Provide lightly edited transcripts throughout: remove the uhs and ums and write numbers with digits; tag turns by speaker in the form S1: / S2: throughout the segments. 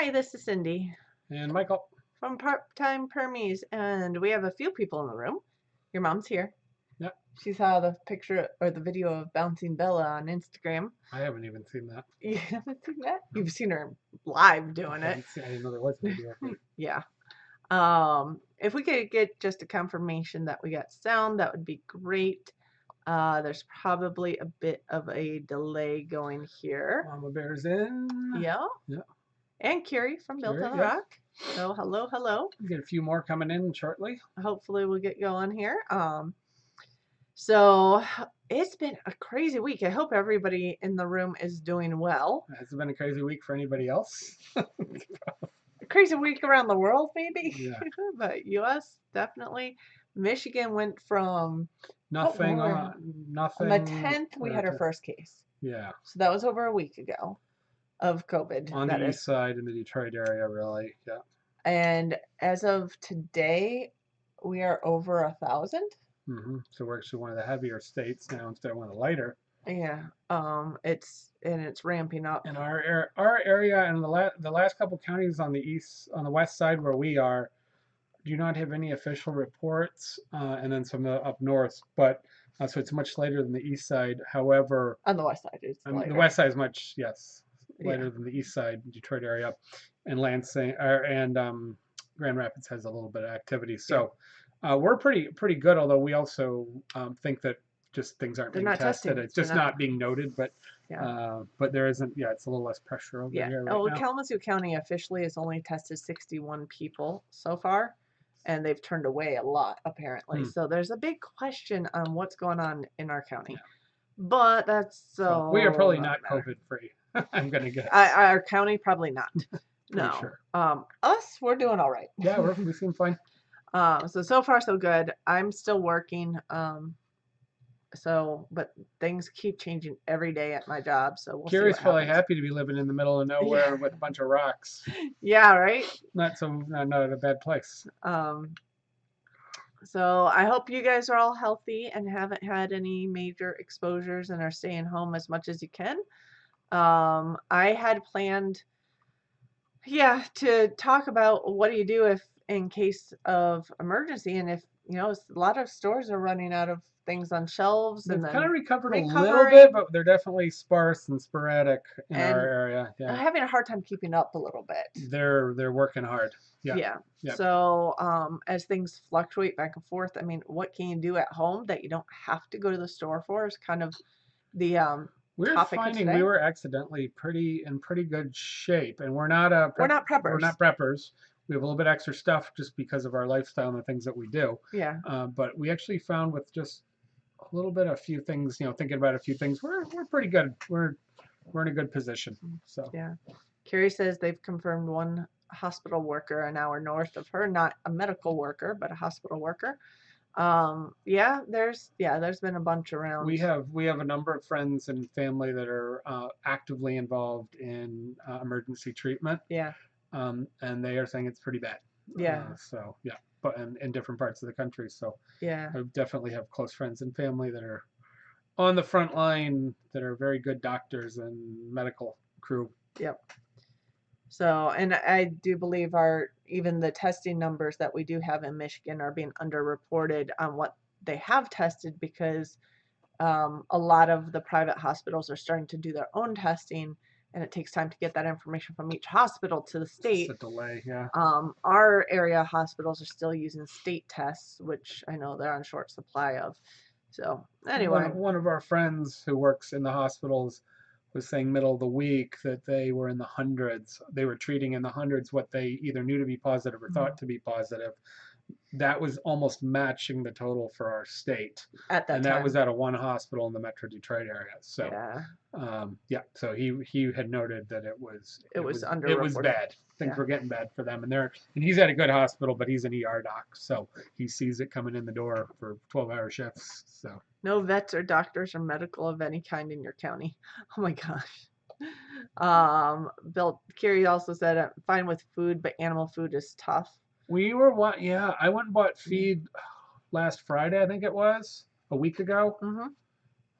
S1: Hi, this is Cindy
S2: And Michael.
S1: from Part-Time Permies, and we have a few people in the room. Your mom's here.
S2: Yeah,
S1: She saw the picture or the video of Bouncing Bella on Instagram.
S2: I haven't even seen that.
S1: You haven't seen that? You've seen her live doing it.
S2: I didn't know there was a video of it.
S1: Yeah. If we could get just a confirmation that we got sound, that would be great. There's probably a bit of a delay going here.
S2: Mama Bear's in.
S1: Yeah.
S2: Yeah.
S1: And Carrie from Built
S2: Carrie,
S1: on the
S2: yeah.
S1: Rock. So hello, hello.
S2: We'll get a few more coming in shortly.
S1: Hopefully we'll get going here. So it's been a crazy week. I hope everybody in the room is doing well.
S2: Has it been a crazy week for anybody else?
S1: A crazy week around the world, maybe.
S2: Yeah.
S1: But U.S. definitely. Michigan went from
S2: Nothing
S1: on
S2: nothing.
S1: the 10th we had our first case.
S2: Yeah.
S1: So that was over a week ago of COVID.
S2: On the east side in the Detroit area, really. Yeah.
S1: And as of today, we are over 1,000.
S2: So we're actually one of the heavier states now instead of one of the lighter.
S1: Yeah. It's ramping up.
S2: In our area and the last couple counties on the west side where we are do not have any official reports, and then some up north, but so it's much lighter than the east side. However,
S1: on the west side, it's lighter.
S2: The west side is much lighter than the east side, Detroit area, and Lansing and Grand Rapids has a little bit of activity. So we're pretty good. Although we also think that just things aren't being tested. It's just not being noted, but there isn't. Yeah, it's a little less pressure over here right now.
S1: Kalamazoo County officially has only tested 61 people so far, and they've turned away a lot apparently. So there's a big question on what's going on in our county. But that's so.
S2: We are probably not COVID free. I'm gonna guess.
S1: Our county probably not. No.
S2: Sure.
S1: Us, we're doing all right.
S2: Yeah, we seem fine.
S1: So far so good. I'm still working. But things keep changing every day at my job. So we'll
S2: Carrie's
S1: see
S2: probably happy to be living in the middle of nowhere with a bunch of rocks.
S1: Yeah, right.
S2: Not a bad place.
S1: So I hope you guys are all healthy and haven't had any major exposures and are staying home as much as you can. I had planned, to talk about what do you do if in case of emergency, and if a lot of stores are running out of things on shelves.
S2: They've
S1: and
S2: kind of recovered a little bit, but they're definitely sparse and sporadic in our area. Yeah,
S1: I'm having a hard time keeping up a little bit.
S2: They're working hard. Yeah.
S1: So as things fluctuate back and forth, I mean, what can you do at home that you don't have to go to the store for is kind of the
S2: we're finding we were accidentally in pretty good shape, and we're not preppers. We're not preppers. We have a little bit extra stuff just because of our lifestyle and the things that we do.
S1: Yeah.
S2: But we actually found with just a little bit, a few things, thinking about a few things, we're pretty good. We're in a good position. So
S1: yeah. Carrie says they've confirmed one hospital worker an hour north of her, not a medical worker, but a hospital worker. There's been a bunch around.
S2: We have a number of friends and family that are actively involved in emergency treatment.
S1: Yeah.
S2: And they are saying it's pretty bad.
S1: Yeah.
S2: But in different parts of the country. So
S1: yeah,
S2: I definitely have close friends and family that are on the front line that are very good doctors and medical crew.
S1: Yep. So, and I do believe even the testing numbers that we do have in Michigan are being underreported on what they have tested, because a lot of the private hospitals are starting to do their own testing, and it takes time to get that information from each hospital to the state.
S2: It's a delay, yeah.
S1: Our area hospitals are still using state tests, which I know they're on short supply of. So anyway,
S2: one of our friends who works in the hospitals was saying middle of the week that they were in the hundreds. They were treating in the hundreds what they either knew to be positive or thought to be positive. That was almost matching the total for our state.
S1: At that time.
S2: And that was at one hospital in the Metro Detroit area. So so he had noted that it was bad. Things were getting bad for them, and he's at a good hospital, but he's an ER doc, so he sees it coming in the door for 12-hour shifts. So
S1: no vets or doctors or medical of any kind in your county. Oh my gosh. Carrie also said, I'm fine with food, but animal food is tough.
S2: I went and bought feed last Friday, I think it was, a week ago.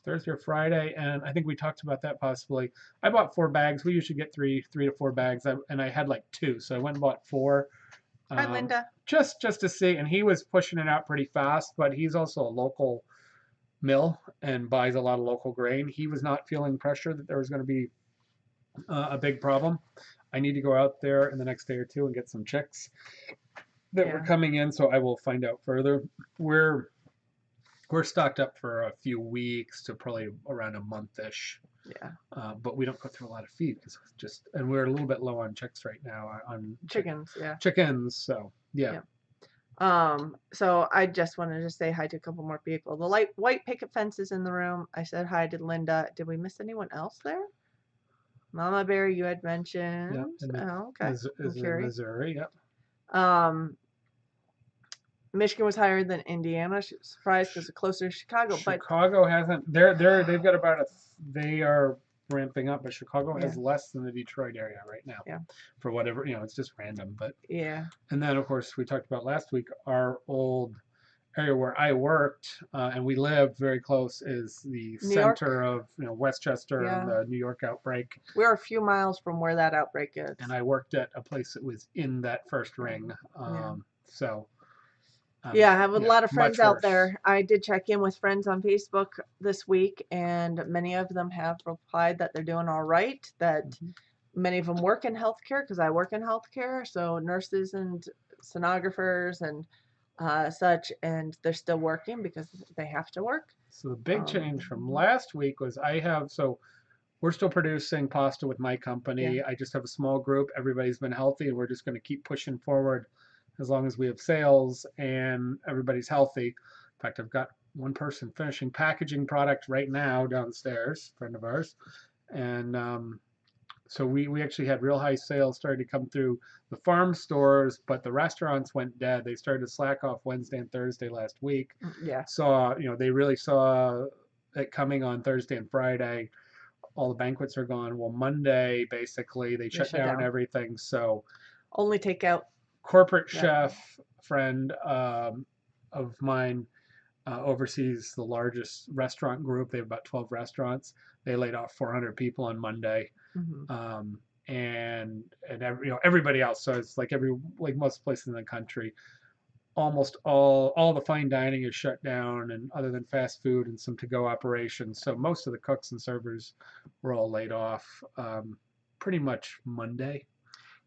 S2: Thursday or Friday, and I think we talked about that possibly. I bought 4 bags. We usually get three to 4 bags, and I had like 2, so I went and bought 4,
S1: Hi,
S2: um,
S1: Linda.
S2: just to see. And he was pushing it out pretty fast, but he's also a local mill and buys a lot of local grain. He was not feeling pressure that there was going to be a big problem. I need to go out there in the next day or two and get some chicks that were
S1: Yeah.
S2: coming in, so I will find out further. We're we're stocked up for a few weeks to probably around a month-ish.
S1: Yeah.
S2: But we don't go through a lot of feed because and we're a little bit low on chicks right now on
S1: Chickens. Yeah.
S2: chickens. So yeah.
S1: Yeah. So I just wanted to say hi to a couple more people. The light white picket fence is in the room. I said hi to Linda. Did we miss anyone else there? Mama Bear, you had mentioned.
S2: Yeah,
S1: Oh, okay.
S2: is
S1: I'm
S2: in
S1: curious.
S2: Missouri. Yep.
S1: Michigan was higher than Indiana. She was surprised because it's closer to Chicago, but
S2: Chicago hasn't. They've got about a. They are ramping up, but Chicago
S1: yeah,
S2: has less than the Detroit area right now.
S1: yeah,
S2: For whatever, it's just random. But
S1: yeah,
S2: and then of course we talked about last week our old area where I worked and we lived very close is the
S1: New York.
S2: center of Westchester and
S1: Yeah,
S2: the New York outbreak.
S1: we're a few miles from where that outbreak is.
S2: And I worked at a place that was in that first ring.
S1: Yeah.
S2: So
S1: Yeah, I have a lot of friends
S2: much
S1: out
S2: worse.
S1: there. I did check in with friends on Facebook this week, and many of them have replied that they're doing all right, that many of them work in healthcare because I work in healthcare, so nurses and sonographers and such, and they're still working because they have to work.
S2: So the big change from last week was we're still producing pasta with my company.
S1: Yeah.
S2: I just have a small group. Everybody's been healthy, and we're just going to keep pushing forward as long as we have sales and everybody's healthy. In fact, I've got one person finishing packaging product right now downstairs, a friend of ours. And so we actually had real high sales starting to come through the farm stores, but the restaurants went dead. They started to slack off Wednesday and Thursday last week.
S1: Yeah.
S2: They really saw it coming on Thursday and Friday. All the banquets are gone. Well, Monday, basically, they shut down everything. So
S1: only takeout.
S2: Corporate chef friend of mine oversees the largest restaurant group. They have about 12 restaurants. They laid off 400 people on Monday. And everybody else. So it's like most places in the country, almost all the fine dining is shut down, and other than fast food and some to-go operations. So most of the cooks and servers were all laid off pretty much Monday.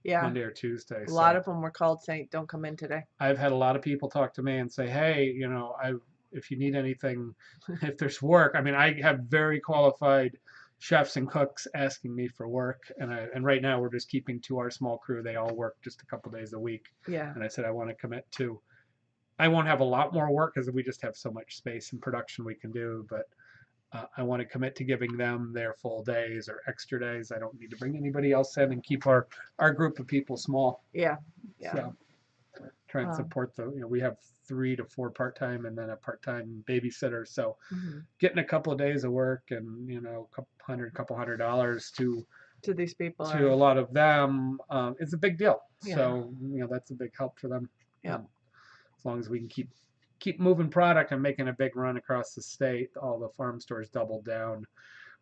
S1: Yeah.
S2: Monday or Tuesday.
S1: A lot of them were called saying, "Don't come in today."
S2: I've had a lot of people talk to me and say, "Hey, if you need anything, if there's work." I mean, I have very qualified chefs and cooks asking me for work, and right now we're just keeping to our small crew. They all work just a couple days a week.
S1: Yeah.
S2: And I said I want to commit to. I won't have a lot more work because we just have so much space and production we can do, but I want to commit to giving them their full days or extra days. I don't need to bring anybody else in and keep our group of people small.
S1: Yeah. Yeah.
S2: So try and support we have 3 to 4 part-time and then a part-time babysitter. So getting a couple of days of work and a couple $100
S1: to these people
S2: to a lot of them is a big deal.
S1: Yeah.
S2: So that's a big help for them.
S1: Yeah.
S2: As long as we can keep moving product and making a big run across the state. All the farm stores doubled down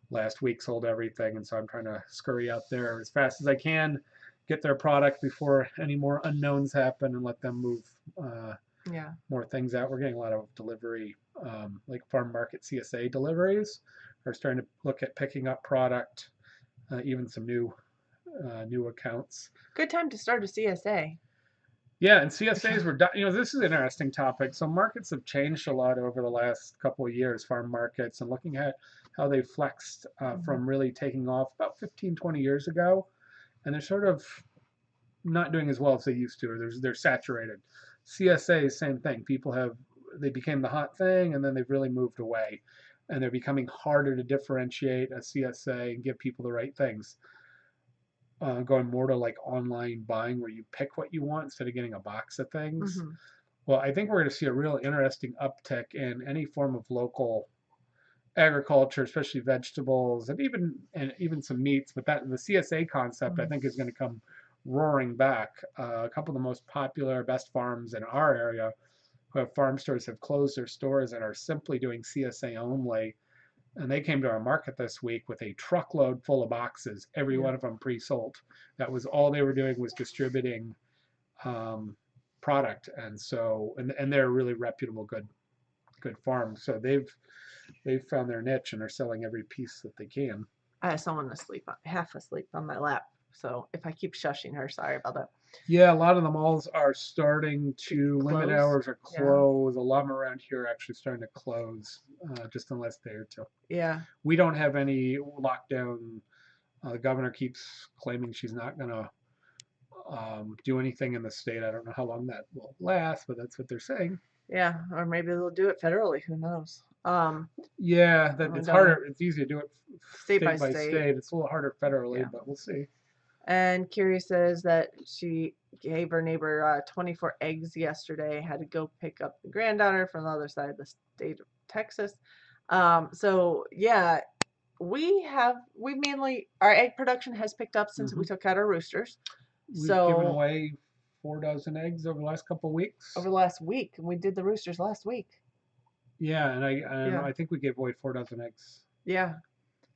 S2: last week, sold everything, and so I'm trying to scurry out there as fast as I can, get their product before any more unknowns happen, and let them move more things out. We're getting a lot of delivery, like farm market CSA deliveries. We're starting to look at picking up product, even some new accounts.
S1: Good time to start a CSA.
S2: Yeah, and CSAs were, this is an interesting topic. So markets have changed a lot over the last couple of years, farm markets, and looking at how they flexed from really taking off about 15, 20 years ago. And they're sort of not doing as well as they used to, or they're saturated. CSAs, same thing. They became the hot thing, and then they've really moved away. And they're becoming harder to differentiate a CSA and give people the right things. Going more to like online buying where you pick what you want instead of getting a box of things. Well, I think we're going to see a real interesting uptick in any form of local agriculture, especially vegetables and even some meats. But the CSA concept, I think, is going to come roaring back. A couple of the most popular, best farms in our area who have farm stores have closed their stores and are simply doing CSA only. and they came to our market this week with a truckload full of boxes, every
S1: Yeah.
S2: one of them pre-sold. That was all they were doing, was distributing product, and so and they're a really reputable, good farm. So they've found their niche and are selling every piece that they can.
S1: I have someone asleep, half asleep on my lap. So if I keep shushing her, sorry about that.
S2: Yeah, a lot of the malls are starting to limit
S1: Close.
S2: hours or
S1: Yeah.
S2: close. A lot around here are actually starting to close, just in the last day or two.
S1: Yeah.
S2: We don't have any lockdown. The governor keeps claiming she's not going to do anything in the state. I don't know how long that will last, but that's what they're saying.
S1: Yeah. Or maybe they'll do it federally. Who knows?
S2: Yeah, that
S1: I
S2: it's
S1: don't know.
S2: harder. It's easy to do it
S1: State by
S2: state by
S1: state.
S2: state. It's a little harder federally,
S1: Yeah.
S2: but we'll see.
S1: And Carrie says that she gave her neighbor 24 eggs yesterday. Had to go pick up the granddaughter from the other side of the state of Texas. So yeah, we mainly, our egg production has picked up since we took out our roosters.
S2: We've given
S1: So
S2: away 4 dozen eggs over the last couple of weeks.
S1: over the last week, we did the roosters last week.
S2: Yeah, and
S1: Yeah.
S2: I think we gave away 4 dozen eggs.
S1: Yeah.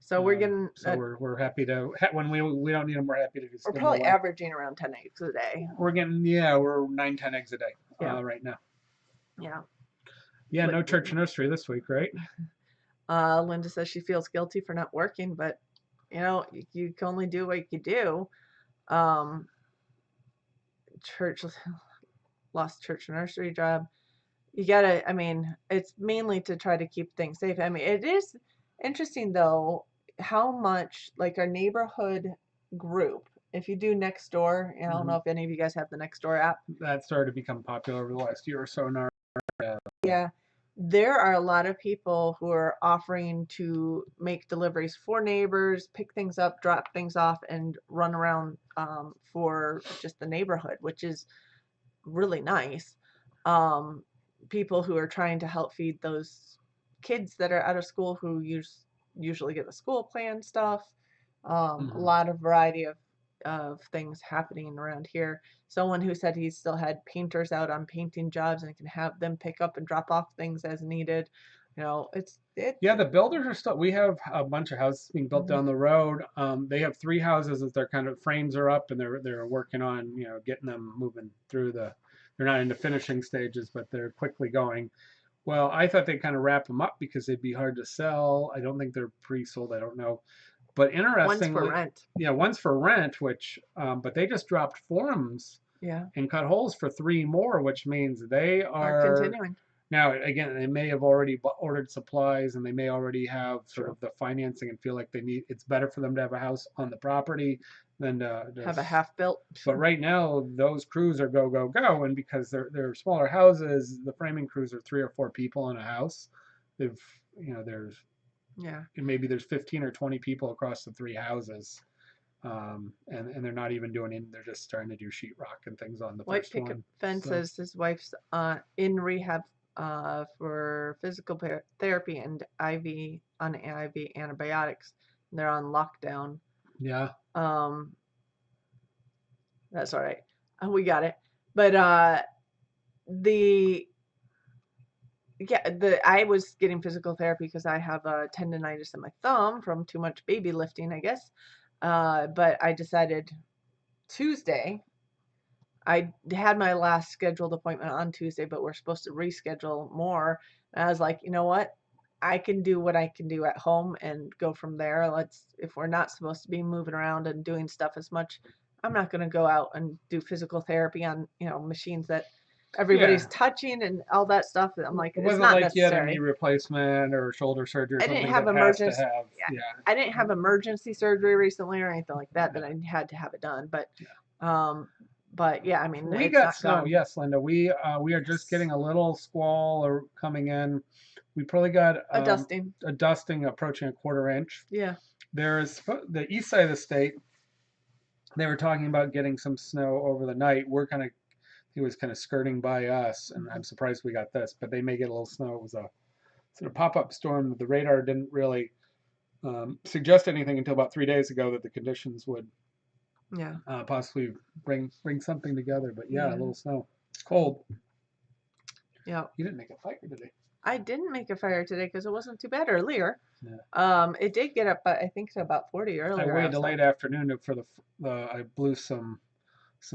S1: So we're getting,
S2: So we're happy to, when we don't need them, we're happy to just
S1: we're
S2: give them
S1: probably
S2: away.
S1: averaging around 10 eggs a day.
S2: We're 9, 10 eggs a day right now.
S1: Yeah.
S2: Yeah, no church nursery this week, right?
S1: Linda says she feels guilty for not working, but you can only do what you can do. Church lost church nursery job. You gotta, I mean, it's mainly to try to keep things safe. I mean, it is interesting though how much like our neighborhood group, if you do Nextdoor, I don't know if any of you guys have the Nextdoor app.
S2: That started to become popular over the last year or so now.
S1: Yeah, there are a lot of people who are offering to make deliveries for neighbors, pick things up, drop things off, and run around for just the neighborhood, which is really nice. People who are trying to help feed those kids that are out of school who usually get the school plan stuff. A lot of variety of things happening around here. Someone who said he still had painters out on painting jobs and can have them pick up and drop off things as needed.
S2: Yeah, the builders are still. We have a bunch of houses being built down the road. They have 3 houses that their kind of frames are up, and they're working on getting them moving through the. They're not into finishing stages, but they're quickly going. Well, I thought they'd kind of wrap them up because they'd be hard to sell. I don't think they're pre-sold. I don't know. But interestingly,
S1: one's for rent.
S2: Yeah, one's for rent, which but they just dropped forms and cut holes for 3 more, which means they are
S1: continuing.
S2: Now, again, they may have already ordered supplies and they may already have sort of the financing and feel like it's better for them to have a house on the property than to
S1: have a half built.
S2: But right now, those crews are go, go, go. And because they're smaller houses, the framing crews are 3 or 4 people in a house. There's maybe there's 15 or 20 people across the 3 houses. And they're not even they're just starting to do sheetrock and things on the
S1: White
S2: first one.
S1: picket fence says his wife's in rehab for physical therapy and IV antibiotics. They're on lockdown.
S2: Yeah.
S1: That's all right. We got it. But I was getting physical therapy because I have a tendonitis in my thumb from too much baby lifting, I guess. But I decided Tuesday. I had my last scheduled appointment on Tuesday, but we're supposed to reschedule more. And I was like, you know what? I can do what I can do at home and go from there. If we're not supposed to be moving around and doing stuff as much, I'm not going to go out and do physical therapy on, machines that everybody's touching and all that stuff. I'm like,
S2: It
S1: it's
S2: wasn't
S1: not
S2: like you had a
S1: necessary.
S2: knee replacement or shoulder surgery or
S1: I didn't
S2: something
S1: have
S2: that has to
S1: emergency.
S2: have.
S1: I didn't have emergency surgery recently or anything like that I had to have it done. But yeah, I mean,
S2: we
S1: it's
S2: got
S1: not
S2: snow.
S1: gone.
S2: Yes, Linda. We are just getting a little squall or coming in. We probably got
S1: A dusting.
S2: A dusting approaching a 1/4 inch.
S1: Yeah.
S2: There's the east side of the state. They were talking about getting some snow over the night. It was kind of skirting by us, and I'm surprised we got this. But they may get a little snow. It was a sort of pop-up storm. The radar didn't really suggest anything until about 3 days ago that the conditions would possibly bring something together. But yeah, a little snow. It's cold.
S1: Yeah.
S2: You didn't make a fire today.
S1: I didn't make a fire today because it wasn't too bad earlier.
S2: Yeah.
S1: It did get up, I think, to about 40
S2: I
S1: earlier
S2: waited till
S1: outside.
S2: late afternoon for I blew some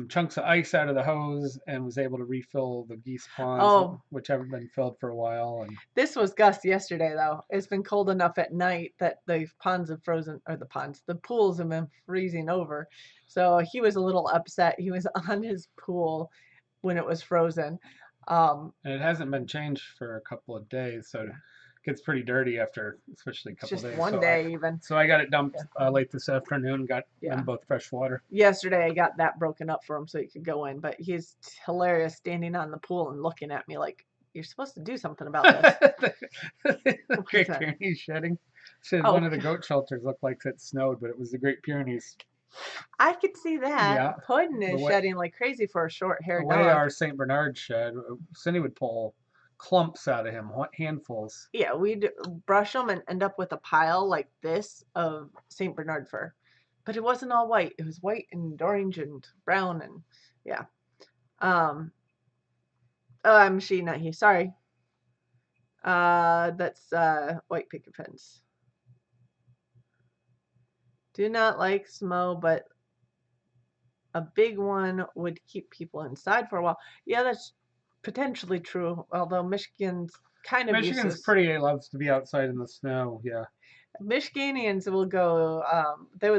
S2: chunks of ice out of the hose and was able to refill the geese ponds,
S1: Oh,
S2: which haven't been filled for a while. And
S1: this was Gus yesterday, though. It's been cold enough at night that the ponds have frozen, or the pools have been freezing over. So he was a little upset. He was on his pool when it was frozen. Um,
S2: and it hasn't been changed for a couple of days, so it
S1: yeah,
S2: gets pretty dirty after, especially a
S1: it's
S2: couple of
S1: just
S2: days.
S1: one day even.
S2: So I got it dumped
S1: Yeah,
S2: late this afternoon. Got
S1: yeah.
S2: them both fresh water.
S1: Yesterday I got that broken up for him so he could go in, but he's hilarious standing on the pool and looking at me like, you're supposed to do something about this.
S2: Great Pyrenees shedding. Said
S1: Oh,
S2: one of the goat shelters looked like it snowed, but it was the Great Pyrenees.
S1: I could see that.
S2: Yeah,
S1: Puddin
S2: the
S1: is
S2: way
S1: shedding like crazy for a
S2: the
S1: short-haired
S2: way
S1: dog.
S2: our Saint Bernard shed, Cindy would pull clumps out of him, handfuls.
S1: Yeah, we'd brush them and end up with a pile like this of St. Bernard fur. But it wasn't all white. It was white and orange and brown and yeah. Um, oh, I'm she, not he. Sorry. That's white picket fence. Do not like snow, but a big one would keep people inside for a while. Yeah, that's potentially true, although Michigan's kind of used to
S2: Michigan's pretty loves to be outside in the snow. Yeah,
S1: Michiganians will go, they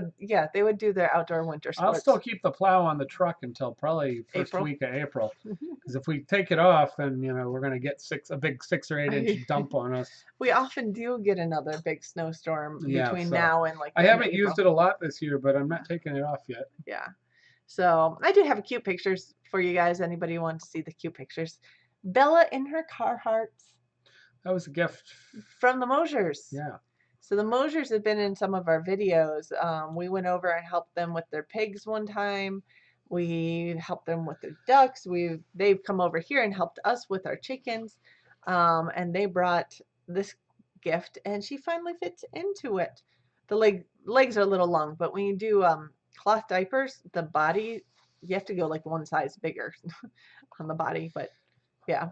S1: would do their outdoor winter
S2: I'll
S1: sports.
S2: still keep the plow on the truck until probably first
S1: April.
S2: week of April, because if we take it off, then we're gonna get a big 6 or 8 inch dump on us.
S1: We often do get another big snowstorm
S2: Yeah,
S1: between
S2: so
S1: now and like
S2: I
S1: the end of
S2: haven't
S1: April.
S2: used it a lot this year, but I'm not taking it off yet.
S1: Yeah. So I do have cute pictures for you guys. Anybody want to see the cute pictures? Bella in her Carhartts
S2: That was a gift.
S1: from the Mosers.
S2: Yeah.
S1: So the Mosers have been in some of our videos. We went over and helped them with their pigs one time. We helped them with their ducks. They've come over here and helped us with our chickens. And they brought this gift, and she finally fits into it. The legs are a little long, but when you do cloth diapers, the body you have to go like one size bigger on the body. But yeah,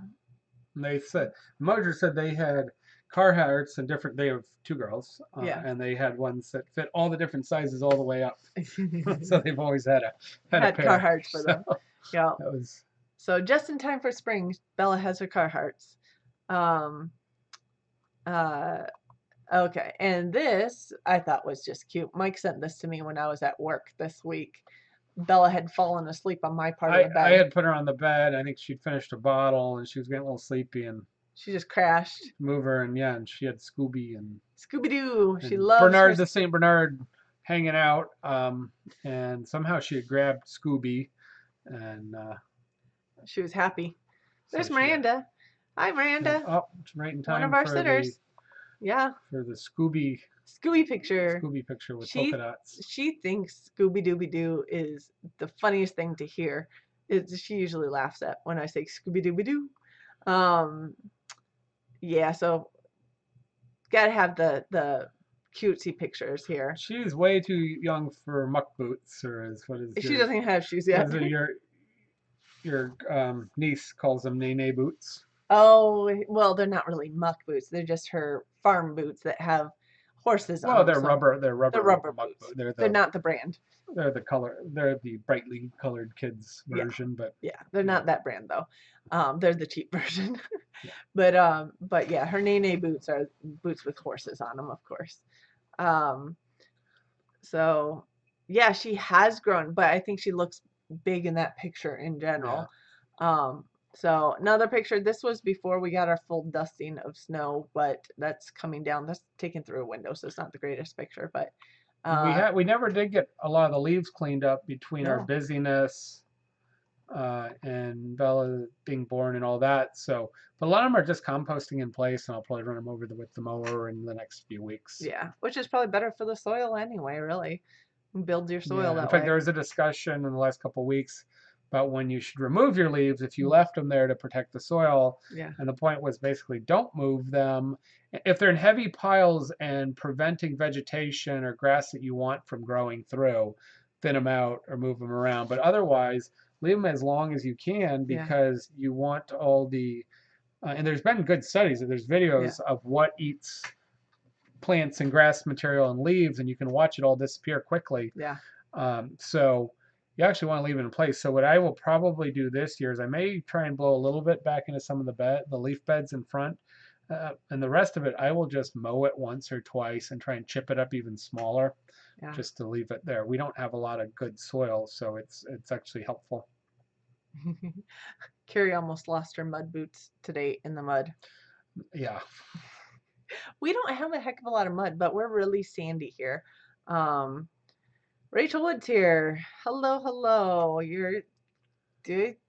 S2: And they said Moser said they had Carhartts and different. They have two girls,
S1: yeah.
S2: and they had ones that fit all the different sizes all the way up. So they've always had a pair.
S1: Carhartts for them. Yeah.
S2: That was.
S1: So just in time for spring, Bella has her Carhartts. Um, okay, and this I thought was just cute. Mike sent this to me when I was at work this week. Bella had fallen asleep on my part of the bed.
S2: I had put her on the bed. I think she'd finished a bottle and she was getting a little sleepy and
S1: She just crashed.
S2: move her and she had Scooby and
S1: Scooby-Doo. She
S2: and
S1: loves
S2: Bernard
S1: her.
S2: the Saint Bernard hanging out. And somehow she had grabbed Scooby and
S1: She was happy. There's
S2: so
S1: Miranda. Hi, Miranda.
S2: oh, it's right in time
S1: One of our
S2: for
S1: sitters. Yeah.
S2: for the Scooby
S1: picture.
S2: Scooby picture with
S1: She
S2: polka dots.
S1: she thinks Scooby Dooby Doo is the funniest thing to hear. She usually laughs at when I say Scooby Dooby Doo. Yeah, so gotta have the cutesy pictures here.
S2: She's way too young for muck boots, or as what is
S1: She doesn't have shoes yet.
S2: Your niece calls them nene boots.
S1: Oh, well, they're not really muck boots. They're just her farm boots that have horses on
S2: Well,
S1: them.
S2: they're rubber. They're
S1: They're rubber
S2: muck
S1: boots.
S2: They're
S1: They're not the brand.
S2: They're the color. They're the brightly colored kids version, but
S1: Yeah, they're not that brand though. They're the cheap version.
S2: Yeah.
S1: But yeah, her nene boots are boots with horses on them, of course. So yeah, she has grown, but I think she looks big in that picture in general. So another picture. This was before we got our full dusting of snow, but that's coming down. That's taken through a window, so it's not the greatest picture, but
S2: we never did get a lot of the leaves cleaned up between our
S1: no.
S2: busyness and Bella being born and all that. So, but a lot of them are just composting in place, and I'll probably run them over with the mower in the next few weeks.
S1: Yeah, which is probably better for the soil anyway, really. Build your soil
S2: In
S1: that
S2: fact,
S1: way.
S2: there was a discussion in the last couple of weeks about when you should remove your leaves if you left them there to protect the soil.
S1: Yeah.
S2: And the point was basically don't move them. If they're in heavy piles and preventing vegetation or grass that you want from growing through, thin them out or move them around. But otherwise, leave them as long as you can because you want all the and there's been good studies. There's
S1: Yeah.
S2: videos of what eats plants and grass material and leaves, and you can watch it all disappear quickly.
S1: Yeah.
S2: So you actually want to leave it in place. So what I will probably do this year is I may try and blow a little bit back into some of the leaf beds in front, and the rest of it I will just mow it once or twice and try and chip it up even smaller,
S1: Yeah.
S2: just to leave it there. We don't have a lot of good soil, so it's actually helpful.
S1: Carrie almost lost her mud boots today in the mud.
S2: Yeah.
S1: We don't have a heck of a lot of mud, but we're really sandy here. Um, Rachel Woods here. Hello, hello. You're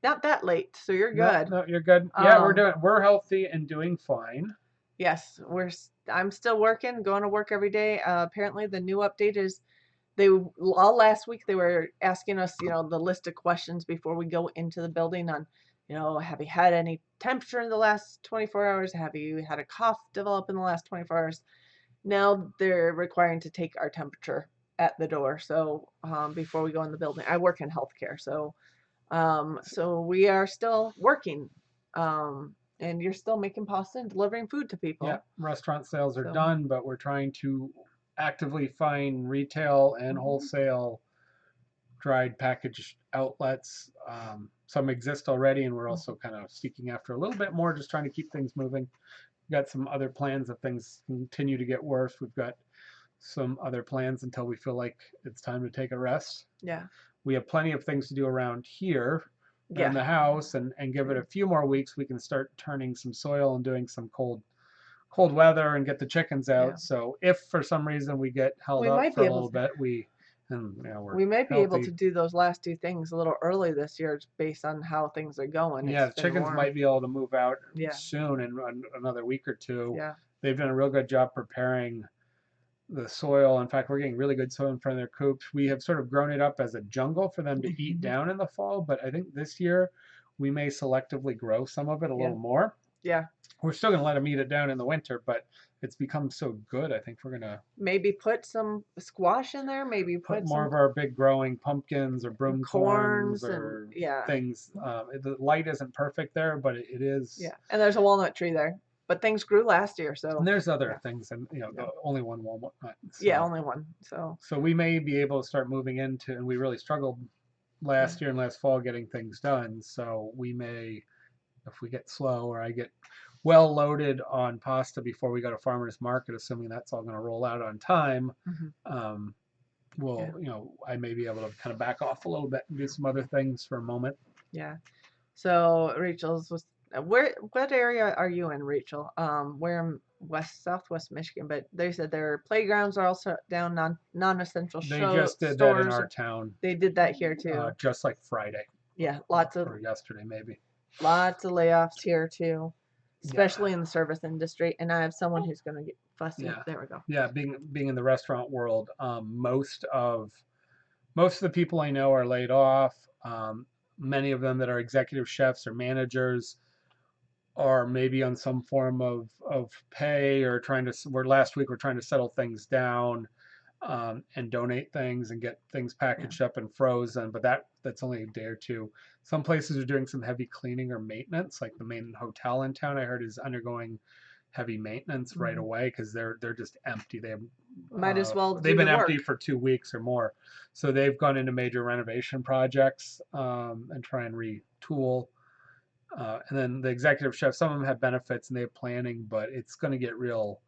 S1: not that late, so you're
S2: No,
S1: good.
S2: no, you're good. Yeah, we're healthy and doing fine.
S1: Yes, I'm still working, going to work every day. Apparently the new update is all last week they were asking us, the list of questions before we go into the building on, have you had any temperature in the last 24 hours? Have you had a cough develop in the last 24 hours? Now they're requiring to take our temperature at the door. So before we go in the building, I work in healthcare, so we are still working, and you're still making pasta and delivering food to
S2: Yeah,
S1: people.
S2: restaurant sales are
S1: So
S2: done, but we're trying to actively find retail and
S1: mhm,
S2: wholesale dried packaged outlets. Some exist already, and we're also
S1: mhm,
S2: kind of seeking after a little bit more, just trying to keep things moving. We've got some other plans if things continue to get worse. We've got some other plans until we feel like it's time to take a rest.
S1: yeah,
S2: We have plenty of things to do around here, around
S1: yeah,
S2: the house, and give it a
S1: true.
S2: few more weeks, we can start turning some soil and doing some cold weather and get the chickens
S1: Yeah.
S2: out. So if for some reason we get held
S1: We
S2: up
S1: might
S2: for
S1: be
S2: a
S1: able
S2: little
S1: to.
S2: bit, we're
S1: We might be able to
S2: healthy.
S1: do those last two things a little early this year, based on how things are going.
S2: Yeah,
S1: It's
S2: the
S1: been
S2: chickens
S1: warm.
S2: might be able to move out
S1: Yeah,
S2: soon in another week or two.
S1: yeah.
S2: They've done a real good job preparing the soil. In fact, we're getting really good soil in front of their coops. We have sort of grown it up as a jungle for them to eat down in the fall, but I think this year we may selectively grow some of it a
S1: Yeah,
S2: little more.
S1: yeah.
S2: We're still going to let them eat it down in the winter, but it's become so good. I think we're going to
S1: Maybe put some squash in there. Maybe
S2: put
S1: put
S2: more
S1: some
S2: of our big growing pumpkins or broomcorns
S1: corns and
S2: or
S1: yeah,
S2: things. The light isn't perfect there, but it is.
S1: yeah. And there's a walnut tree there, but things grew last year,
S2: And
S1: so
S2: there's other
S1: yeah,
S2: things, and
S1: yeah,
S2: the only one walnut.
S1: yeah.
S2: So
S1: Only one. So
S2: so we may be able to start moving into, and we really struggled
S1: yeah,
S2: last year and last fall getting things done. So we may, if we get slow or I get well loaded on pasta before we go to farmers market, assuming that's all going to roll out on time,
S1: hmm
S2: um,
S1: yeah,
S2: I may be able to kind of back off a little bit and do some other things for a moment.
S1: yeah. So Rachel's was what area are you in, Rachel? We're in southwest Michigan, but they said their playgrounds are also down, non-essential
S2: They just did that in
S1: stores.
S2: our town,
S1: They did that here too.
S2: just like Friday
S1: Yeah,
S2: or yesterday, maybe.
S1: lots of layoffs here too,
S2: Yeah,
S1: especially in the service industry. And I have someone who's gonna get fussy.
S2: yeah,
S1: There we go.
S2: yeah. Being in the restaurant world, most of the people I know are laid off. Many of them that are executive chefs or managers are maybe on some form of pay or trying to. Where last week we're trying to settle things down, and donate things and get things
S1: Yeah.
S2: packaged up and frozen. But that's only a day or two. Some places are doing some heavy cleaning or maintenance, like the main hotel in town I heard is undergoing heavy maintenance right
S1: hmm
S2: away because they're just empty.
S1: Might as well
S2: They've
S1: do
S2: been
S1: the
S2: empty
S1: work.
S2: for 2 weeks or more, so they've gone into major renovation projects and try and retool. And then the executive chef, some of them have benefits and they have planning, but it's going to get real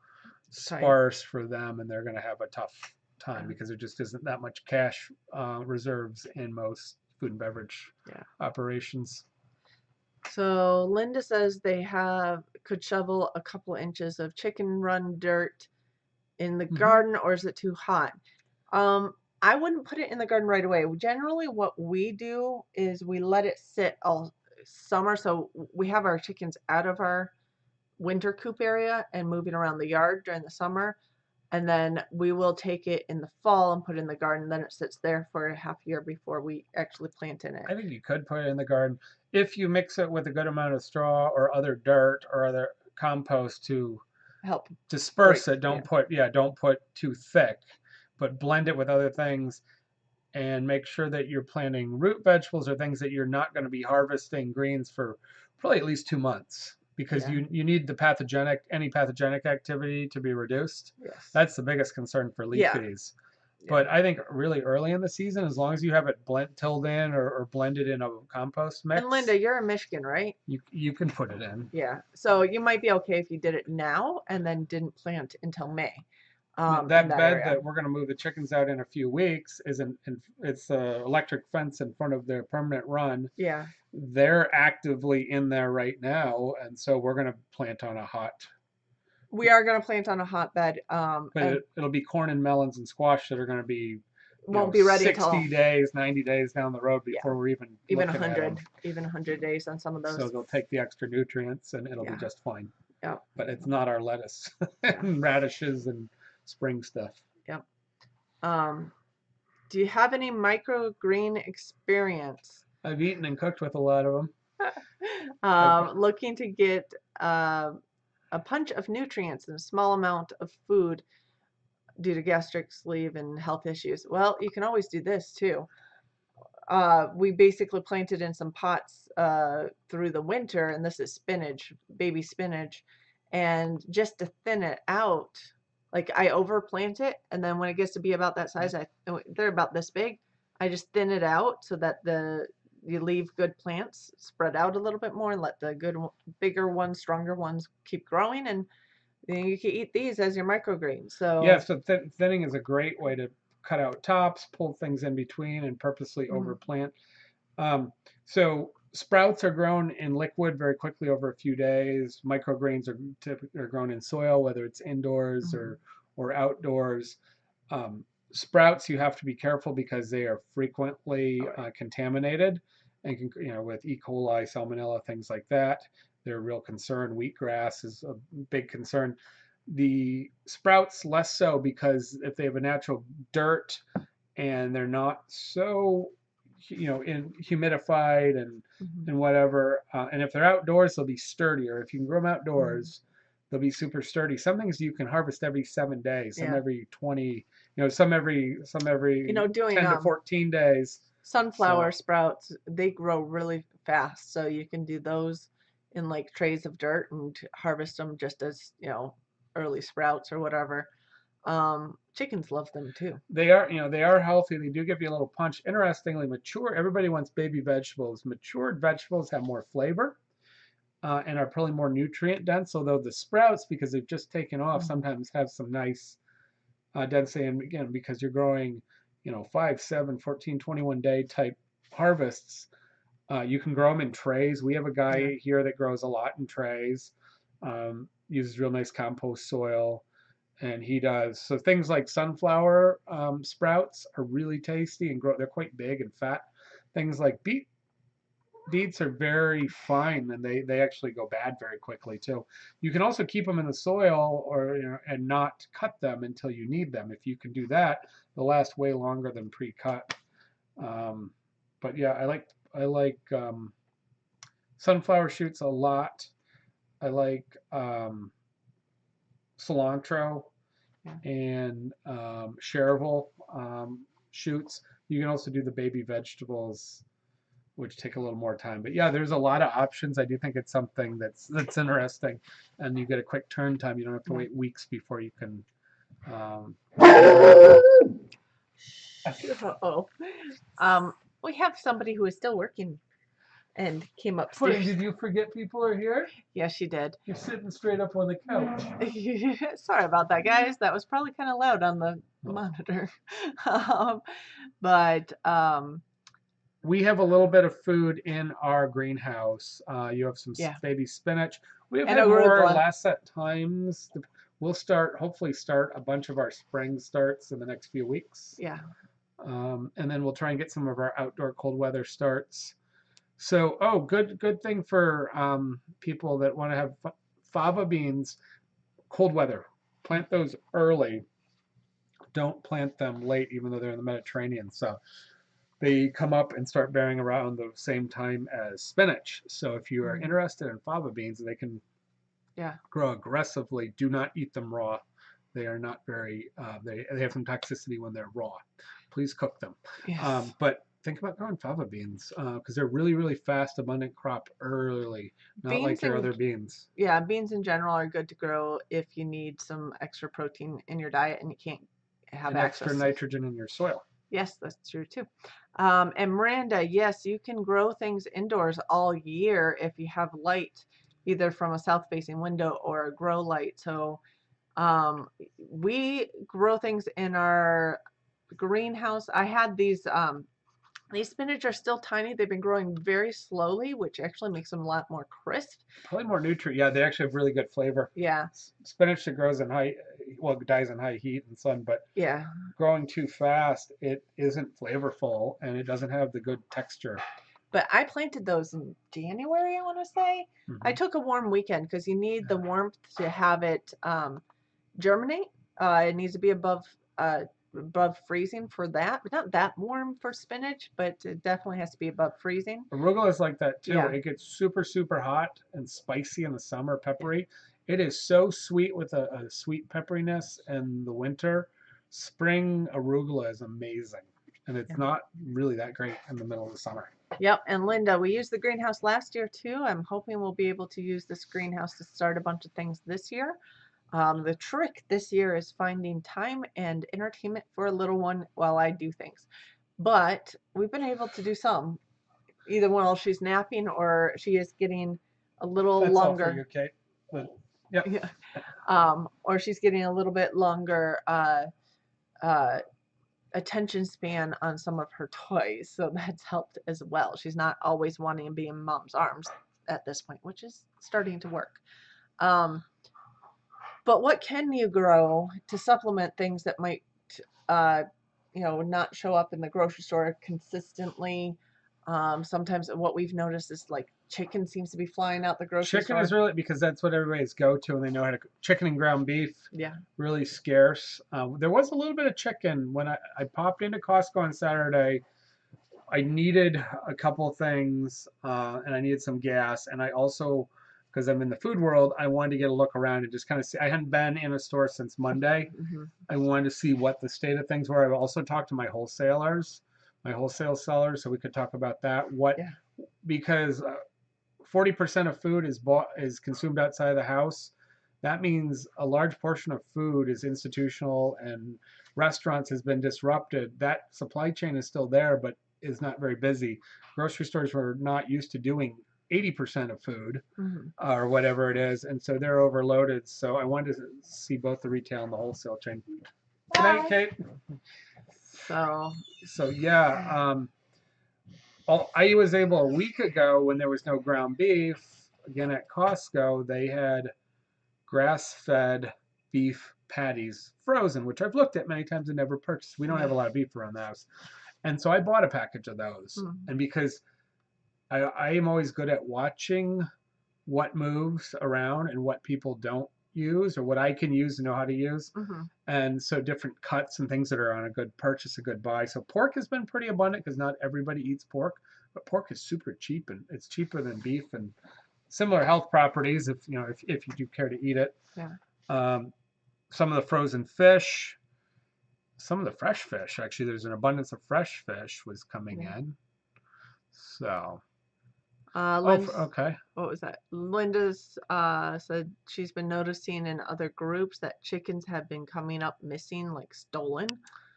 S1: Tight.
S2: sparse for them, and they're going to have a tough time
S1: Yeah.
S2: because there just isn't that much cash reserves in most food and beverage
S1: Yeah.
S2: operations.
S1: So Linda says they could shovel a couple inches of chicken run dirt in the
S2: Hmm.
S1: garden, or is it too hot? Um, I wouldn't put it in the garden right away. Generally, what we do is we let it sit all summer. So we have our chickens out of our winter coop area and moving around the yard during the summer. And then we will take it in the fall and put it in the garden. Then it sits there for a half year before we actually plant in it.
S2: I think you could put it in the garden if you mix it with a good amount of straw or other dirt or other compost to
S1: Help break.
S2: disperse it.
S1: Yeah.
S2: Don't put too thick, but blend it with other things and make sure that you're planting root vegetables or things that you're not going to be harvesting greens for probably at least 2 months. because
S1: Yeah.
S2: you need any pathogenic activity to be reduced.
S1: Yes.
S2: That's the biggest concern for
S1: Yeah.
S2: leafies.
S1: Yeah.
S2: But I think really early in the season, as long as you have it tilled in or blended in a compost
S1: And
S2: mix,
S1: Linda, you're in Michigan, right?
S2: you can put it in.
S1: Yeah. So you might be okay if you did it now and then didn't plant until May, in
S2: That
S1: that
S2: bed
S1: area.
S2: that we're going to move the chickens out in a few weeks it's a electric fence in front of their permanent run.
S1: Yeah.
S2: They're actively in there right now, and so we're going to plant on a hot.
S1: We are going to plant on a hotbed,
S2: But
S1: and
S2: it'll be corn and melons and squash that are going to be,
S1: won't be ready until
S2: 60 days, 90 days down the road
S1: yeah,
S2: before we're even
S1: even
S2: looking at them.
S1: 100, even 100 days on some of
S2: So
S1: those.
S2: they'll take the extra nutrients and it'll be
S1: Yeah.
S2: just fine.
S1: Yeah.
S2: But it's not our lettuce
S1: Yeah.
S2: and radishes and spring stuff.
S1: Yep. Do you have any microgreen experience?
S2: I've eaten and cooked with a lot of them.
S1: Looking to get a punch of nutrients in a small amount of food due to gastric sleeve and health issues. Well, you can always do this too. We basically planted in some pots through the winter, and this is spinach, baby spinach, and just to thin it out, like I overplant it, and then when it gets to be about that size, they're about this big, I just thin it out so that you leave good plants spread out a little bit more and let the bigger ones, stronger ones keep growing, and then you can eat these as your microgreens. So
S2: yeah, so thinning is a great way to cut out tops, pull things in between, and purposely overplant. So sprouts are grown in liquid very quickly over a few days. Microgreens are grown in soil, whether it's indoors or outdoors. Sprouts, you have to be careful because they are frequently contaminated, and with E. coli, salmonella, things like that. They're a real concern. Wheatgrass is a big concern. The sprouts less so, because if they have a natural dirt and they're not so humidified and whatever, and if they're outdoors they'll be sturdier. If you can grow them outdoors, they'll be super sturdy. Some things you can harvest every 7 days, some every 20, some every
S1: doing
S2: 10 to 14 days.
S1: sunflower sprouts, they grow really fast, so you can do those in like trays of dirt and harvest them just as early sprouts or whatever. Chickens love them too.
S2: They are healthy. They do give you a little punch. Interestingly, everybody wants baby vegetables. Matured vegetables have more flavor and are probably more nutrient dense, although the sprouts, because they've just taken off, sometimes have some nice density. And again, because you're growing 5, 7, 14, 21 day type harvests, you can grow them in trays. We have a guy here that grows a lot in trays, uses real nice compost soil. And he does. So things like sunflower sprouts are really tasty and they're quite big and fat. Things like beets are very fine, and they actually go bad very quickly too. You can also keep them in the soil and not cut them until you need them. If you can do that, they'll last way longer than pre-cut. But yeah, I like sunflower shoots a lot. I like cilantro and chervil shoots. You can also do the baby vegetables, which take a little more time. But yeah, there's a lot of options. I do think it's something that's interesting, and you get a quick turn time. You don't have to wait weeks before you can.
S1: We have somebody who is still working and came upstairs.
S2: Did you forget people are here?
S1: Yes, she did.
S2: You're sitting straight up on the couch.
S1: Sorry about that, guys. That was probably kind of loud on the monitor. But
S2: we have a little bit of food in our greenhouse. You have some baby spinach. We have had more last set times. We'll hopefully start a bunch of our spring starts in the next few weeks.
S1: Yeah.
S2: And then we'll try and get some of our outdoor cold weather starts. So, good thing for people that want to have fava beans, cold weather. Plant those early. Don't plant them late, even though they're in the Mediterranean. So they come up and start bearing around the same time as spinach. So if you are interested in fava beans, they can grow aggressively. Do not eat them raw. They are not very, they have some toxicity when they're raw. Please cook them.
S1: Yes.
S2: But think about growing fava beans because they're really, really fast, abundant crop early, not like
S1: Beans
S2: your
S1: and
S2: other beans.
S1: Yeah, beans in general are good to grow if you need some extra protein in your diet and you can't have
S2: And extra
S1: access to.
S2: nitrogen in your soil.
S1: Yes, that's true too. And Miranda, yes, you can grow things indoors all year if you have light, either from a south-facing window or a grow light. So we grow things in our greenhouse. I had these spinach are still tiny. They've been growing very slowly, which actually makes them a lot more crisp.
S2: Probably more nutrient. Yeah, they actually have really good flavor.
S1: Yeah,
S2: Spinach that grows in high, well, dies in high heat and sun, but
S1: yeah.
S2: growing too fast, it isn't flavorful and it doesn't have the good texture.
S1: But I planted those in January, I want to say. I
S2: Hmm.
S1: took a warm weekend because you need the warmth to have it germinate. It needs to be above freezing for that, but not that warm for spinach, but it definitely has to be above freezing.
S2: Arugula is like that too.
S1: Yeah,
S2: It gets super, super hot and spicy in the summer, peppery. It is so sweet with a sweet pepperiness in the winter. Spring arugula is amazing. And it's
S1: yeah.
S2: not really that great in the middle of the summer.
S1: Yep, and Linda, we used the greenhouse last year too. I'm hoping we'll be able to use this greenhouse to start a bunch of things this year. The trick this year is finding time and entertainment for a little one while I do things. But we've been able to do some, either while she's napping or she is getting a little
S2: That's all for you,
S1: longer,
S2: Kate. But, yep.
S1: yeah, or she's getting a little bit longer uh, attention span on some of her toys. So that's helped as well. She's not always wanting to be in mom's arms at this point, which is starting to work. Um, but what can you grow to supplement things that might, uh, not show up in the grocery store consistently? Sometimes what we've noticed is like chicken seems to be flying out the grocery
S2: Chicken is
S1: store.
S2: really because that's what everybody's go to and they know how to. Chicken and ground beef,
S1: Yeah.
S2: really scarce. There was a little bit of chicken when I popped into Costco on Saturday. I needed a couple things and I needed some gas. And I also, because I'm in the food world, I wanted to get a look around and just kind of see. I hadn't been in a store since Monday.
S1: Hmm.
S2: I wanted to see what the state of things were. I also talked to my wholesalers, my wholesale sellers, so we could talk about that.
S1: Yeah.
S2: Because 40% of food is consumed outside of the house. That means a large portion of food is institutional and restaurants has been disrupted. That supply chain is still there, but is not very busy. Grocery stores were not used to doing 80% of food
S1: Hmm.
S2: or whatever it is, and so they're overloaded. So I wanted to see both the retail and the wholesale chain. Good night, Kate.
S1: So,
S2: So yeah, I was able a week ago when there was no ground beef. Again at Costco, they had grass-fed beef patties frozen, which I've looked at many times and never purchased. We don't have a lot of beef around the house, and so I bought a package of those.
S1: mm,
S2: And because I am always good at watching what moves around and what people don't use or what I can use and know how to use.
S1: hmm,
S2: And so different cuts and things that are on a good purchase, a good buy. So pork has been pretty abundant because not everybody eats pork, but pork is super cheap and it's cheaper than beef and similar health properties if you do care to eat it.
S1: yeah.
S2: Um, some of the frozen fish, some of the fresh fish. Actually, there's an abundance of fresh fish was coming
S1: Yeah.
S2: in. So,
S1: Linda's,
S2: okay.
S1: what was that? Linda's said she's been noticing in other groups that chickens have been coming up missing, like stolen.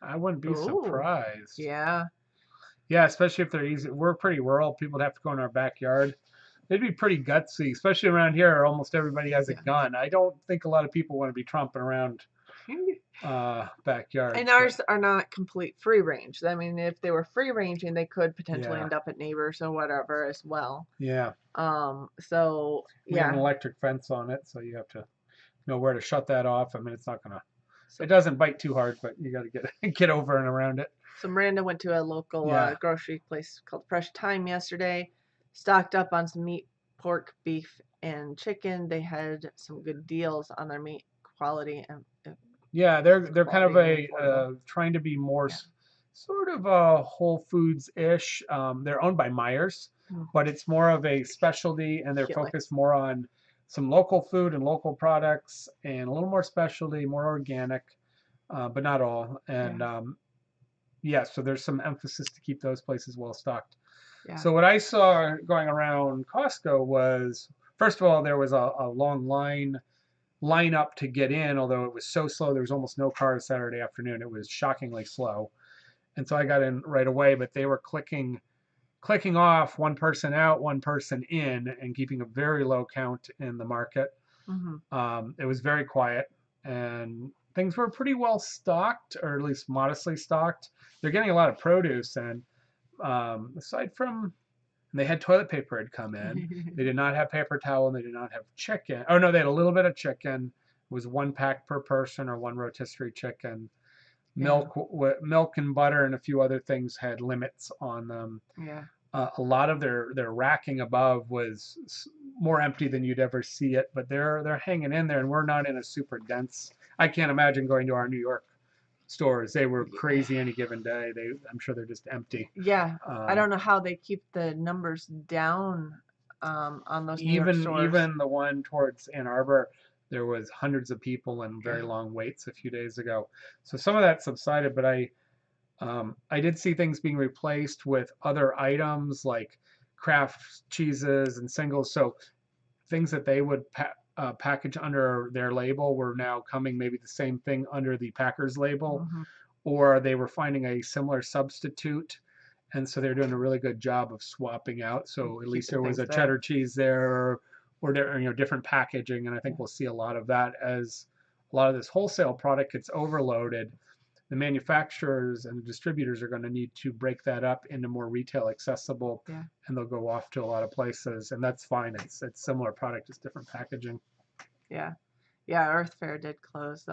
S2: I wouldn't be
S1: Oh,
S2: surprised.
S1: yeah,
S2: Yeah, especially if they're easy. We're pretty rural. People would have to go in our backyard. They'd be pretty gutsy, especially around here. Almost everybody has a
S1: yeah.
S2: gun. I don't think a lot of people want to be tromping around
S1: And
S2: backyards, but
S1: ours are not complete free range. I mean, if they were free ranging, they could potentially
S2: yeah,
S1: end up at neighbors or whatever as well.
S2: yeah.
S1: So
S2: We have an
S1: yeah.
S2: electric fence on it, so you have to know where to shut that off. I mean, it's not gonna.
S1: So
S2: It doesn't bite too hard, but you got to get get over and around it.
S1: So Miranda went to a local
S2: Yeah.
S1: grocery place called Fresh Time yesterday, stocked up on some meat, pork, beef, and chicken. They had some good deals on their meat quality and
S2: Yeah, they're kind of
S1: quality and
S2: a
S1: affordable.
S2: trying to be more
S1: Yeah.
S2: sort of Whole Foods-ish. They're owned by Myers,
S1: Mm.
S2: but it's more of a specialty, and they're
S1: Helix.
S2: focused more on some local food and local products, and a little more specialty, more organic, but not all. And
S1: Yeah.
S2: yeah, so there's some emphasis to keep those places well stocked.
S1: Yeah.
S2: So what I saw going around Costco was, first of all, there was a long line up to get in, although it was so slow. There was almost no cars Saturday afternoon. It was shockingly slow. And so I got in right away, but they were clicking off one person out, one person in, and keeping a very low count in the market.
S1: Hmm.
S2: It was very quiet, and things were pretty well stocked, or at least modestly stocked. They're getting a lot of produce, and aside from they had toilet paper had come in. They did not have paper towel, and they did not have chicken. Oh no, they had a little bit of chicken. It was one pack per person or one rotisserie chicken.
S1: Yeah.
S2: Milk and butter and a few other things had limits on them.
S1: Yeah.
S2: A lot of their racking above was more empty than you'd ever see it, but they're hanging in there, and we're not in a super dense. I can't imagine going to our New York stores. They were crazy any given day. I'm sure they're just empty.
S1: Yeah. I
S2: Um,
S1: don't know how they keep the numbers down on those New York
S2: even
S1: stores.
S2: even the one towards Ann Arbor, there was hundreds of people and very
S1: Yeah.
S2: long waits a few days ago. So some of that subsided, but I did see things being replaced with other items like craft cheeses and singles. So things that they would package under their label were now coming maybe the same thing under the Packers label,
S1: Hmm.
S2: or they were finding a similar substitute. And so they're doing a really good job of swapping out. So at least
S1: Keeping
S2: there was
S1: things
S2: a
S1: there.
S2: cheddar cheese there, or different packaging. And I
S1: Yeah.
S2: think we'll see a lot of that as a lot of this wholesale product gets overloaded. The manufacturers and the distributors are going to need to break that up into more retail accessible,
S1: Yeah.
S2: and they'll go off to a lot of places, and that's fine. It's similar product, just different packaging.
S1: Yeah. Yeah. Earth Fair did close.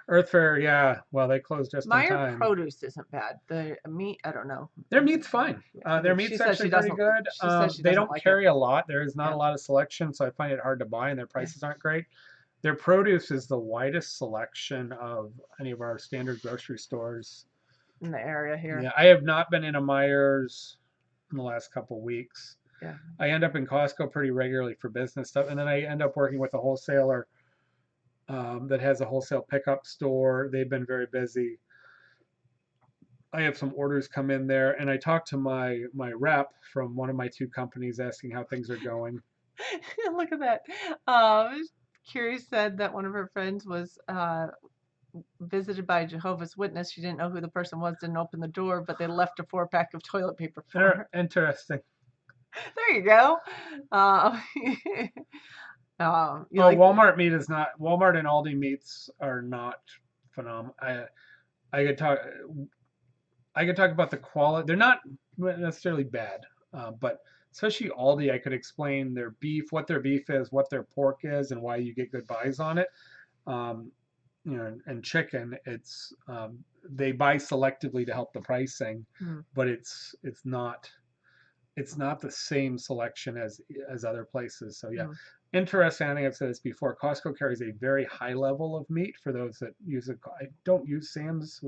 S2: Earth Fare, yeah, well, they closed just in
S1: Meyer
S2: time.
S1: produce isn't bad. The meat, I don't know.
S2: Their meat's fine. Their
S1: She
S2: meat's
S1: says
S2: actually
S1: she
S2: pretty
S1: doesn't.
S2: good.
S1: She says she
S2: They
S1: doesn't
S2: don't
S1: like it.
S2: carry a lot. There is not
S1: Yeah.
S2: a lot of selection, so I find it hard to buy, and their
S1: Yeah.
S2: prices aren't great. Their produce is the widest selection of any of our standard grocery stores.
S1: In the area here.
S2: Yeah, I have not been in a Myers in the last couple weeks.
S1: Yeah.
S2: I end up in Costco pretty regularly for business stuff, and then I end up working with a wholesaler that has a wholesale pickup store. They've been very busy. I have some orders come in there, and I talked to my rep from one of my two companies asking how things are going.
S1: Look at that. Um, Curie said that one of her friends was visited by a Jehovah's Witness. She didn't know who the person was, didn't open the door, but they left a 4-pack of toilet paper for her.
S2: Interesting.
S1: There you go. Uh, you
S2: Oh,
S1: like the,
S2: Walmart meat is not. Walmart and Aldi meats are not phenomenal. I could talk. I could talk about the quality. They're not necessarily bad, but especially Aldi, I could explain their beef, what their beef is, what their pork is, and why you get good buys on it. Um, and chicken, they buy selectively to help the pricing,
S1: hmm,
S2: but it's not the same selection as other places. So yeah,
S1: hmm.
S2: interesting. I think I've said this before. Costco carries a very high level of meat for those that use it. I don't use Sam's,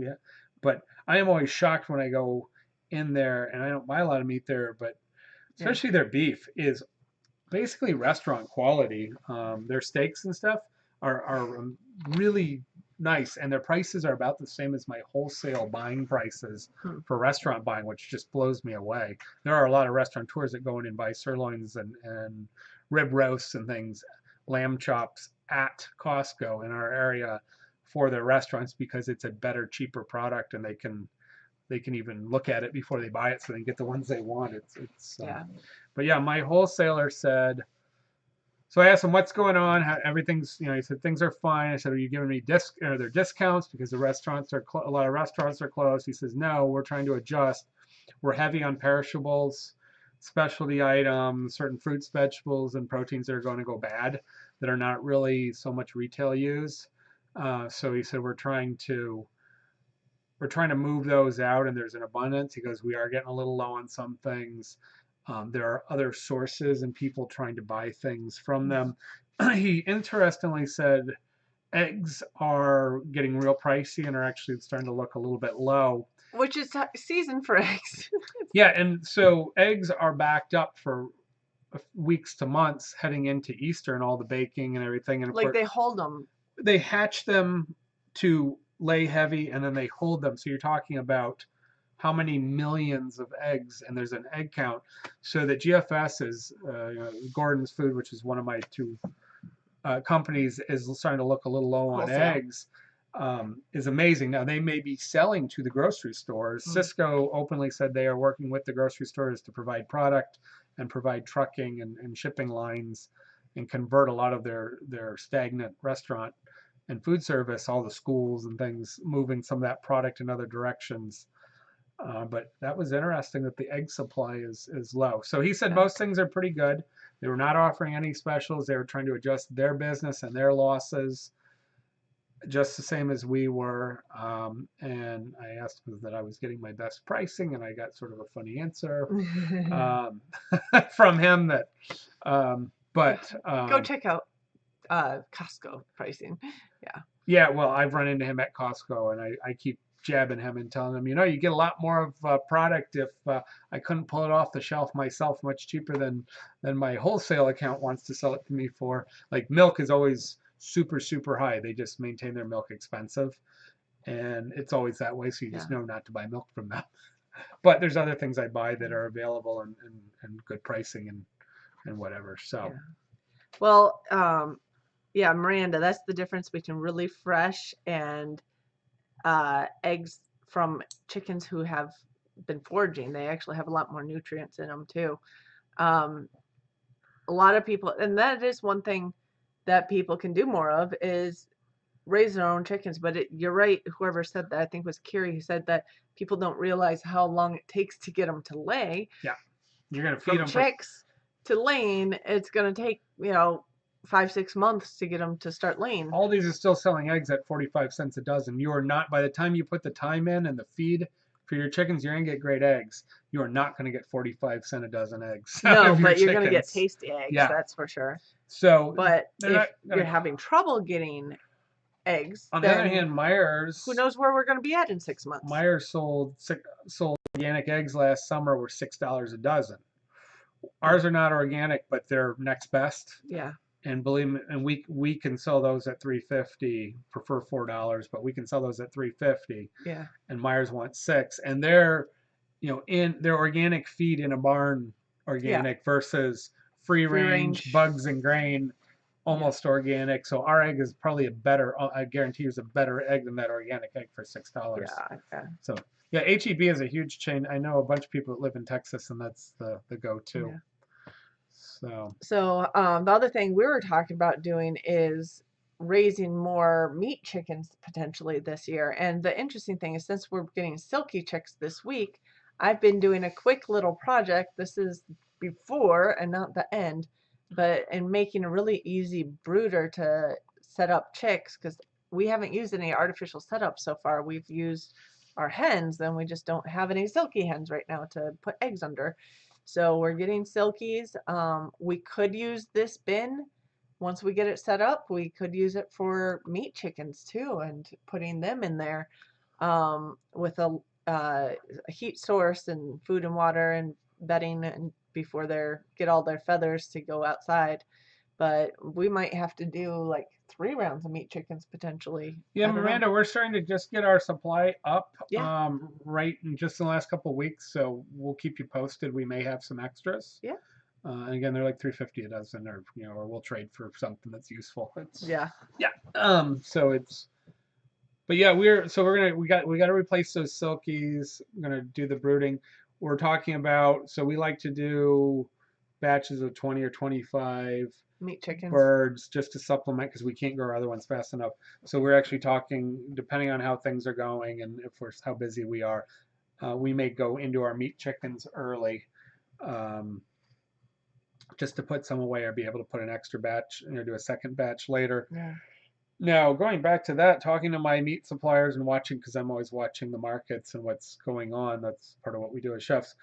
S2: but I am always shocked when I go in there, and I don't buy a lot of meat there, but
S1: Yeah.
S2: especially their beef is basically restaurant quality. Their steaks and stuff are really nice, and their prices are about the same as my wholesale buying prices
S1: Hmm.
S2: for restaurant buying, which just blows me away. There are a lot of restaurateurs that go in and buy sirloins and rib roasts and things, lamb chops at Costco in our area for their restaurants because it's a better, cheaper product, and they can even look at it before they buy it so they can get the ones they want.
S1: Yeah.
S2: But yeah, my wholesaler said, so I asked him what's going on. How, everything's, he said things are fine. I said, are you giving me are there discounts because the restaurants are a lot of restaurants are closed? He says, no, we're trying to adjust. We're heavy on perishables, specialty items, certain fruits, vegetables, and proteins that are going to go bad that are not really so much retail use. So he said we're trying to move those out, and there's an abundance. He goes, we are getting a little low on some things. There are other sources and people trying to buy things from them. He interestingly said eggs are getting real pricey and are actually starting to look a little bit low.
S1: Which is season for eggs.
S2: Yeah, and so eggs are backed up for weeks to months heading into Easter and all the baking and everything. And of
S1: Like
S2: course,
S1: they hold them.
S2: they hatch them to lay heavy and then they hold them. So you're talking about how many millions of eggs, and there's an egg count. So that GFS is Gordon's Food, which is one of my two companies, is starting to look a little low on
S1: Wholesale.
S2: eggs. Is amazing. Now they may be selling to the grocery stores. Cisco openly said they are working with the grocery stores to provide product and provide trucking and shipping lines and convert a lot of their stagnant restaurant and food service, all the schools and things, moving some of that product in other directions. But that was interesting that the egg supply is low. So he said most things are pretty good. They were not offering any specials. They were trying to adjust their business and their losses just the same as we were. And I asked him that I was getting my best pricing, and I got sort of a funny answer from him that,
S1: go check out Costco pricing. Yeah.
S2: Yeah, well, I've run into him at Costco, and I keep jabbing him and telling him, you get a lot more of product if I couldn't pull it off the shelf myself much cheaper than my wholesale account wants to sell it to me for. Like milk is always super, super high. They just maintain their milk expensive, and it's always that way, so you just know not to buy milk from them. But there's other things I buy that are available and good pricing and whatever. So,
S1: well, yeah, Miranda, that's the difference between really fresh and eggs from chickens who have been foraging. They actually have a lot more nutrients in them too. A lot of people, and that is one thing that people can do more of, is raise their own chickens. But you're right, whoever said that, I think it was Kiri, who said that people don't realize how long it takes to get them to lay.
S2: Yeah, you're going to feed them
S1: chicks to laying. It's going to take 5-6 months to get them to start laying.
S2: Aldi's is still selling eggs at 45 cents a dozen. You are not, by the time you put the time in and the feed for your chickens, you're going to get great eggs. You are not going to get 45 cents a dozen eggs.
S1: No, but you're going to get tasty eggs, that's for sure.
S2: So,
S1: but if you're having trouble getting eggs,
S2: on the other hand, Myers,
S1: who knows where we're going to be at in 6 months?
S2: Myers sold organic eggs last summer were $6 a dozen. Ours are not organic, but they're next best.
S1: Yeah.
S2: And believe me, and we can sell those at $3.50. Prefer $4, but we can sell those at $3.50.
S1: Yeah.
S2: And Myers wants $6, and they're, in their organic feed in a barn, organic versus free range bugs and grain, almost organic. So our egg is probably a better. I guarantee you, is a better egg than that organic egg for $6.
S1: Yeah.
S2: So yeah, HEB is a huge chain. I know a bunch of people that live in Texas, and that's the go-to.
S1: Yeah.
S2: So
S1: the other thing we were talking about doing is raising more meat chickens potentially this year. And the interesting thing is, since we're getting silky chicks this week, I've been doing a quick little project. This is before and not the end, but in making a really easy brooder to set up chicks, because we haven't used any artificial setup so far. We've used our hens, and we just don't have any silky hens right now to put eggs under. So we're getting silkies. We could use this bin once we get it set up. We could use it for meat chickens too, and putting them in there with a heat source and food and water and bedding, and before they get all their feathers to go outside. But we might have to do like 3 rounds of meat chickens potentially.
S2: Yeah, Miranda, we're starting to just get our supply up right in just the last couple of weeks, so we'll keep you posted. We may have some extras.
S1: Yeah.
S2: And again, they're like $3.50 a dozen, or we'll trade for something that's useful.
S1: Yeah.
S2: So it's, but yeah, we got to replace those silkies. We're gonna do the brooding. We're talking about, so we like to do batches of 20 or 25
S1: meat chickens,
S2: birds, just to supplement, because we can't grow our other ones fast enough. So we're actually talking, depending on how things are going and how busy we are, we may go into our meat chickens early, just to put some away, or be able to put an extra batch, do a second batch later.
S1: Yeah.
S2: Now, going back to that, talking to my meat suppliers and watching, because I'm always watching the markets and what's going on. That's part of what we do as chefs.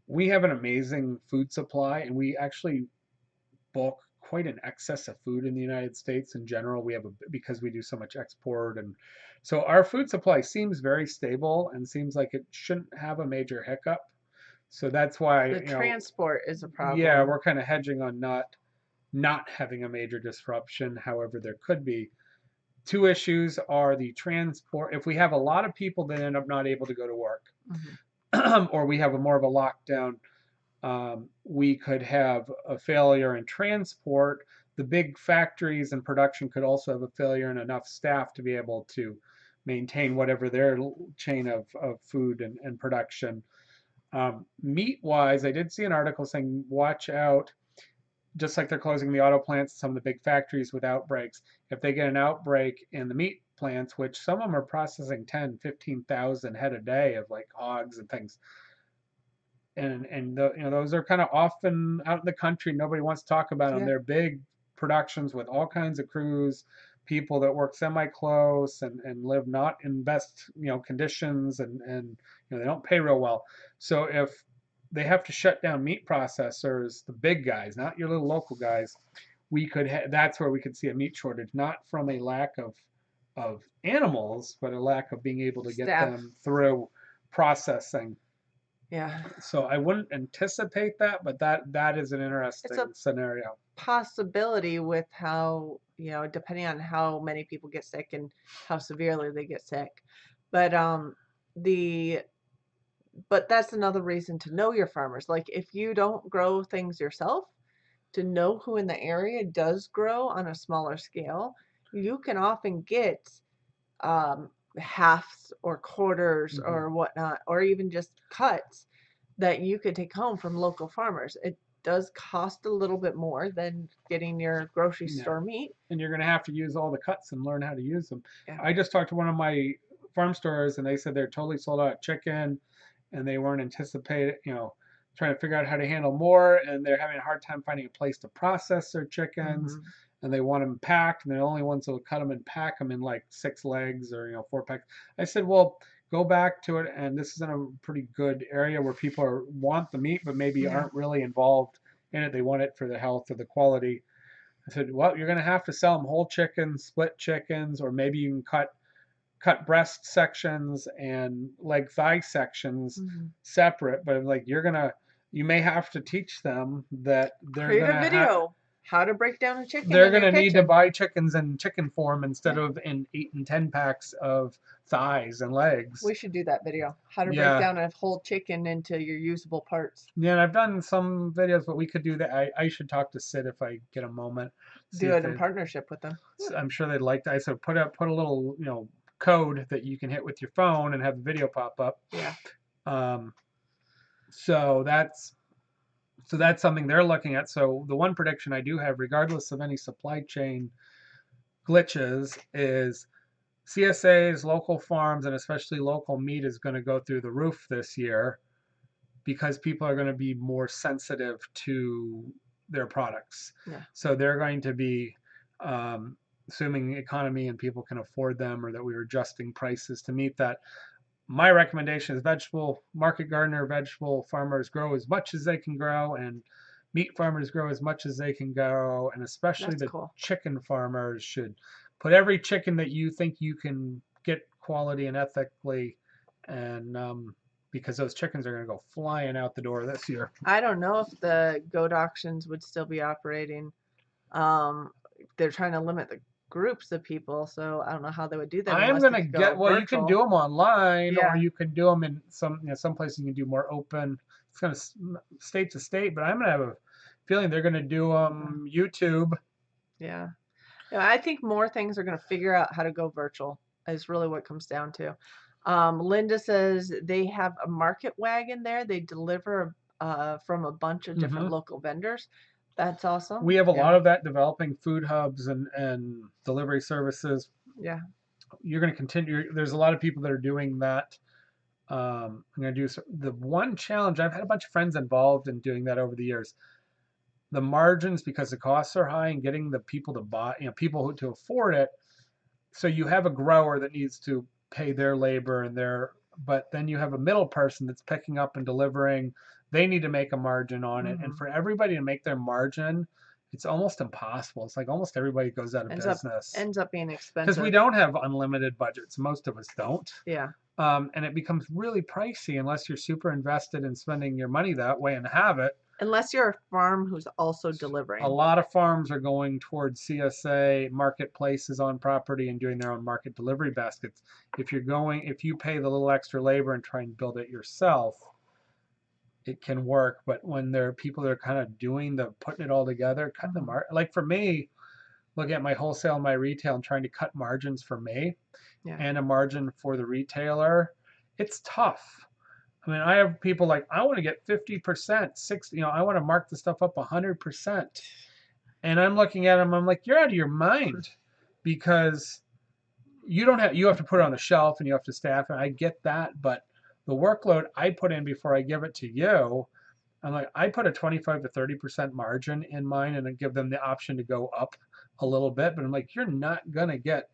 S2: We have an amazing food supply, and we actually bulk quite an excess of food in the United States in general. We have because we do so much export, and so our food supply seems very stable and seems like it shouldn't have a major hiccup. So that's why
S1: the transport is a problem.
S2: Yeah, we're kind of hedging on not having a major disruption. However, there could be. Two issues are the transport. If we have a lot of people that end up not able to go to work,
S1: Mhm.
S2: or we have a more of a lockdown, we could have a failure in transport. The big factories and production could also have a failure in enough staff to be able to maintain whatever their chain of food and production. Meat wise, I did see an article saying watch out, just like they're closing the auto plants, some of the big factories with outbreaks. If they get an outbreak in the meat plants, which some of them are processing 10, 15,000 head a day of like hogs and things, and those are kind of often out in the country. Nobody wants to talk about them.
S1: Yeah.
S2: They're big productions with all kinds of crews, people that work semi close and live not in best conditions, and they don't pay real well. So if they have to shut down meat processors, the big guys, not your little local guys, that's where we could see a meat shortage, not from a lack of animals, but a lack of being able to get
S1: Staff.
S2: them through processing.
S1: Yeah.
S2: So I wouldn't anticipate that, but that is an
S1: It's a
S2: interesting scenario.
S1: possibility with how, depending on how many people get sick and how severely they get sick. But the but that's another reason to know your farmers. Like if you don't grow things yourself, to know who in the area does grow on a smaller scale, you can often get halves or quarters
S2: Hmm.
S1: or whatnot, or even just cuts that you could take home from local farmers. It does cost a little bit more than getting your grocery
S2: Yeah,
S1: store meat.
S2: and you're going to have to use all the cuts and learn how to use them.
S1: Yeah.
S2: I just talked to one of my farm stores, and they said they're totally sold out of chicken, and they weren't anticipating, trying to figure out how to handle more, and they're having a hard time finding a place to process their chickens,
S1: Hmm.
S2: and they want them packed, and they're the only ones that will cut them and pack them in like 6 legs or 4 packs. I said, well, go back to it, and this is in a pretty good area where want the meat, but maybe
S1: Yeah.
S2: aren't really involved in it. They want it for the health or the quality. I said, well, you're going to have to sell them whole chickens, split chickens, or maybe you can cut breast sections and leg thigh sections
S1: Hmm.
S2: separate. But like you may have to teach them that
S1: Create a video how to break down a chicken
S2: they're
S1: in your
S2: gonna need to
S1: kitchen.
S2: buy chickens in chicken form instead
S1: Yeah,
S2: of in 8 and 10 packs of thighs and legs.
S1: we should do that video. How to break
S2: Yeah.
S1: down a whole chicken into your usable parts.
S2: Yeah, and I've done some videos, but we could do that. I should talk to Sid if I get a moment. See
S1: Do
S2: if
S1: it in
S2: they
S1: partnership with them.
S2: I'm sure they'd like that. So put a little, code that you can hit with your phone and have the video pop up.
S1: Yeah.
S2: Um, so that's something they're looking at. So the one prediction I do have, regardless of any supply chain glitches, is CSAs, local farms, and especially local meat is going to go through the roof this year because people are going to be more sensitive to their products.
S1: Yeah.
S2: So they're going to be, assuming economy and people can afford them, or that we are adjusting prices to meet that. My recommendation is vegetable market gardener, vegetable farmers grow as much as they can grow, and meat farmers grow as much as they can grow, and especially
S1: That's
S2: the
S1: cool.
S2: chicken farmers should put every chicken that you think you can get quality and ethically, and because those chickens are going to go flying out the door this year.
S1: I don't know if the goat auctions would still be operating. They're trying to limit the groups of people, so I don't know how they would do that
S2: I'm
S1: unless they
S2: gonna
S1: could go
S2: get well. You can do
S1: virtual.
S2: them online, or
S1: Yeah.
S2: you can do them in some places. You can do more open. It's kind of state to state, but I'm gonna have a feeling they're gonna do YouTube.
S1: Yeah. Yeah, I think more things are going to figure out how to go virtual is really what it comes down to. Linda says they have a market wagon there. They deliver from a bunch of different
S2: Hmm.
S1: local vendors. That's awesome.
S2: We have a
S1: Yeah.
S2: lot of that developing food hubs and delivery services.
S1: Yeah.
S2: You're gonna continue. There's a lot of people that are doing that. I'm gonna do the one challenge. I've had a bunch of friends involved in doing that over the years. The margins, because the costs are high, and getting the people to buy, people to afford it. So you have a grower that needs to pay their labor but then you have a middle person that's picking up and delivering. They need to make a margin on it, and
S1: Hmm.
S2: for everybody to make their margin, it's almost impossible. It's like almost everybody goes out of
S1: Ends up
S2: business
S1: ends up being
S2: because we
S1: expensive.
S2: don't have unlimited budgets. Most of us don't.
S1: Yeah.
S2: And it becomes really pricey unless you're super invested in spending your money that way and have it.
S1: Unless you're a farm who's also
S2: A
S1: delivering.
S2: lot of farms are going towards CSA marketplaces on property and doing their own market delivery baskets. If you pay the little extra labor and try and build it yourself, it can work. But when there are people that are kind of doing putting it all together, cutting the like for me, looking at my wholesale and my retail and trying to cut margins for me
S1: Yeah.
S2: and a margin for the retailer, it's tough. I mean, I have people like, I want to get 50%, 60, I want to mark the stuff up 100%. And I'm looking at them, I'm like, you're out of your mind because you have to put it on the shelf and you have to staff it. I get that, but the workload I put in before I give it to you, I'm like, I put a 25 to 30% margin in mine and then give them the option to go up a little bit. But I'm like, you're not going to get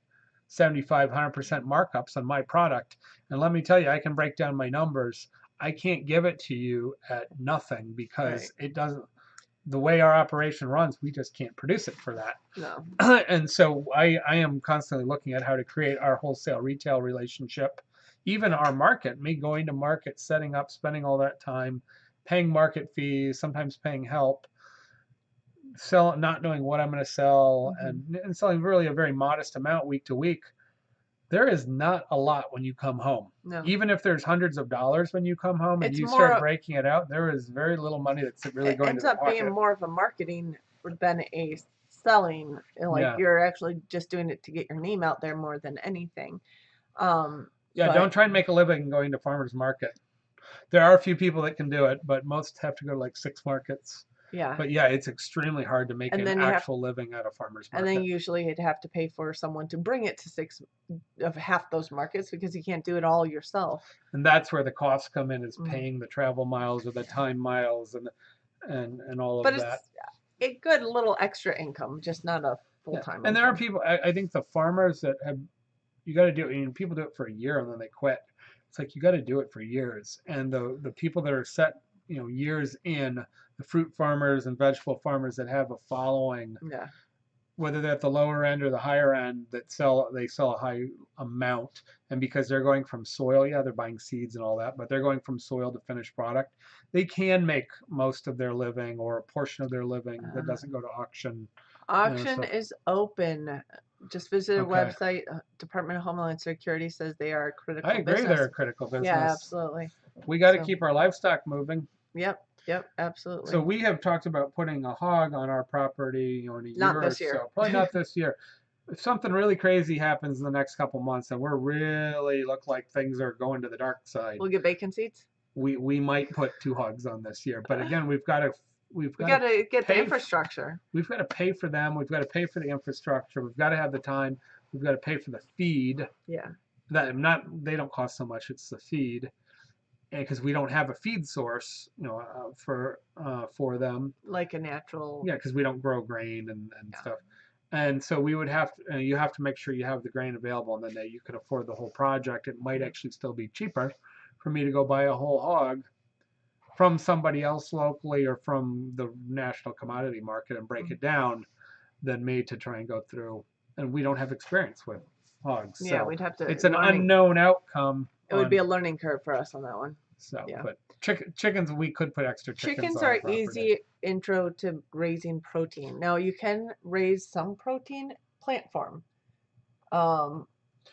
S2: 75, 100% markups on my product. And let me tell you, I can break down my numbers. I can't give it to you at nothing because it doesn't, the way our operation runs, we just can't produce it for that.
S1: No.
S2: And so I am constantly looking at how to create our wholesale retail relationship, even our market, me going to market, setting up, spending all that time, paying market fees, sometimes paying help, not knowing what I'm going to sell, and selling really a very modest amount week to week. There is not a lot when you come home.
S1: No.
S2: Even if there's hundreds of dollars when you come home and
S1: It's
S2: you
S1: more
S2: start breaking it out, there is very little money that's really going to
S1: ends
S2: the
S1: up being
S2: pocket.
S1: more of a marketing than a selling. Like
S2: Yeah.
S1: you're actually just doing it to get your name out there more than anything.
S2: Yeah,
S1: But
S2: don't try and make a living going to farmers market. There are a few people that can do it, but most have to go to like 6 markets.
S1: yeah.
S2: But yeah, it's extremely hard to make
S1: And
S2: an
S1: then you have,
S2: actual living at a farmer's
S1: and
S2: market.
S1: then usually you'd have to pay for someone to bring it to 6 of half those markets because you can't do it all yourself.
S2: And that's where the costs come in, is
S1: Mm.
S2: paying the travel miles or the time miles and all
S1: But
S2: of that.
S1: it's a good little extra income, just not a full
S2: Yeah.
S1: time
S2: And there are
S1: income.
S2: people, I think the farmers that have, you got to do it, people do it for a year and then they quit. It's like you got to do it for years. And the people that are set, years in, the fruit farmers and vegetable farmers that have a following,
S1: Yeah.
S2: whether they're at the lower end or the higher end, they sell a high amount. And because they're going from soil, yeah, they're buying seeds and all that, but they're going from soil to finished product. They can make most of their living or a portion of their living that doesn't go to auction.
S1: Auction is open. Just visit our
S2: Okay.
S1: website. Department of Homeland Security says they are a critical
S2: I agree,
S1: business.
S2: they're a critical business.
S1: Yeah, absolutely.
S2: We got to keep our livestock moving.
S1: Yep, absolutely.
S2: So we have talked about putting a hog on our property, in a year
S1: Not
S2: or
S1: this year.
S2: so. Probably not this year. If something really crazy happens in the next couple months and we're really look like things are going to the dark side,
S1: We'll get bacon seeds.
S2: we might put 2 hogs on this year. But again, we got
S1: to get the infrastructure.
S2: We've got to pay for them. We've got to pay for the infrastructure. We've got to have the time. We've got to pay for the feed.
S1: Yeah.
S2: They don't cost so much. It's the feed, and because we don't have a feed source, for them.
S1: Like a natural.
S2: Yeah, because we don't grow grain and stuff. And so we would have to, you have to make sure you have the grain available, and then that you can afford the whole project. It might actually still be cheaper for me to go buy a whole hog from somebody else locally or from the national commodity market and break it down than me to try and go through. And we don't have experience with hogs.
S1: Yeah,
S2: so
S1: we'd have to.
S2: It's an unknown outcome.
S1: It would be a learning curve for us on that one.
S2: So, yeah. But chickens, we could put extra chickens.
S1: Chickens are easy intro to raising protein. Now you can raise some protein plant farm.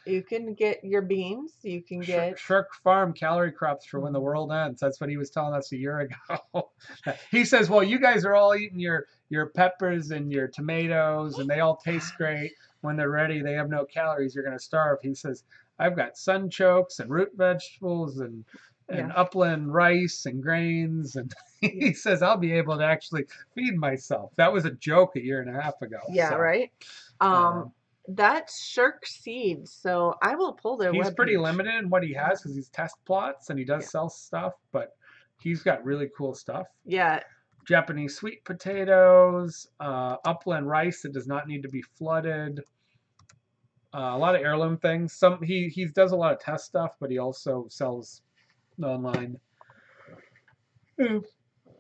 S1: You can get your beans. You can get
S2: Shirk Farm calorie crops for when the world ends. That's what he was telling us a year ago. He says, "Well, you guys are all eating your peppers and your tomatoes, and they all taste great. When they're ready, they have no calories. You're going to starve." He says, "I've got sunchokes and root vegetables and upland rice and grains," and he says, "I'll be able to actually feed myself." That was a joke a year and a half ago.
S1: Yeah, so, right. That's Shirk Seeds, so I will pull their.
S2: He's pretty limited in what he has because he's test plots and he does sell stuff, but he's got really cool stuff.
S1: Yeah.
S2: Japanese sweet potatoes, upland rice that does not need to be flooded. A lot of heirloom things. He does a lot of test stuff, but he also sells online.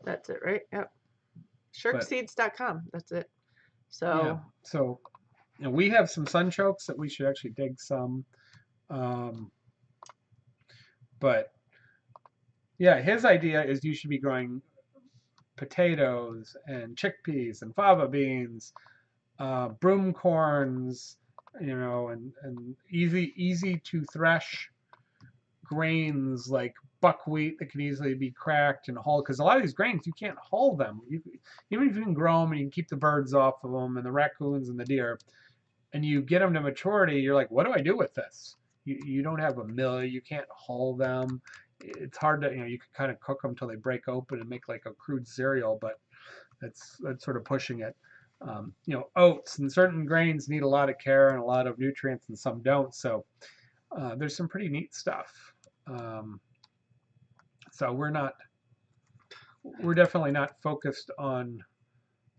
S1: That's it, right? Yep. Shirkseeds.com. That's it. So.
S2: Yeah. So. We have some sunchokes that we should actually dig some. But yeah, his idea is you should be growing potatoes and chickpeas and fava beans, broom corns, and easy to thresh grains like buckwheat that can easily be cracked and hauled. Because a lot of these grains, you can't haul them. Even if you can grow them and you can keep the birds off of them and the raccoons and the deer, and you get them to maturity, you're like, what do I do with this? You don't have a mill. You can't haul them. It's hard to, you can kind of cook them till they break open and make like a crude cereal, but that's sort of pushing it. Oats and certain grains need a lot of care and a lot of nutrients, and some don't. So there's some pretty neat stuff. So we're definitely not focused on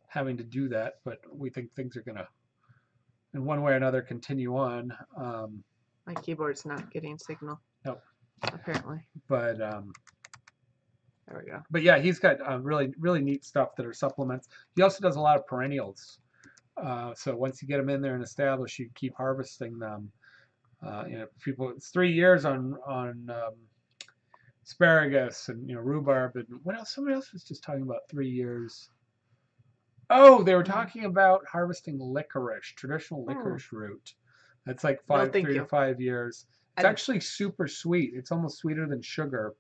S2: having to do that, but we think things are gonna, in one way or another, continue on.
S1: My keyboard's not getting signal.
S2: Nope.
S1: Apparently.
S2: But
S1: there we go.
S2: But yeah, he's got really really neat stuff that are supplements. He also does a lot of perennials. So once you get them in there and established, you keep harvesting them. People, it's 3 years on asparagus and rhubarb and what else? Somebody else was just talking about 3 years. Oh, they were talking about harvesting licorice, traditional licorice root. That's like 3 to 5 years. It's actually super sweet. It's almost sweeter than sugar.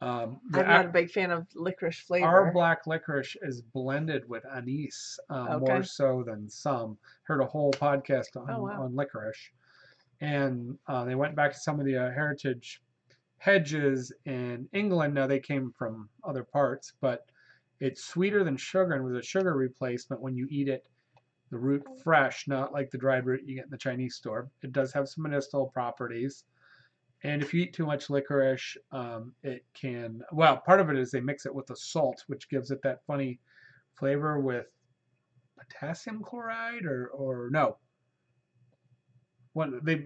S1: I'm not a big fan of licorice flavor.
S2: Our black licorice is blended with anise more so than some. Heard a whole podcast on licorice. And they went back to some of the heritage hedges in England. Now they came from other parts, but it's sweeter than sugar and was a sugar replacement when you eat it, the root fresh, not like the dried root you get in the Chinese store. It does have some medicinal properties. And if you eat too much licorice, it can, part of it is they mix it with the salt, which gives it that funny flavor with potassium chloride or no. They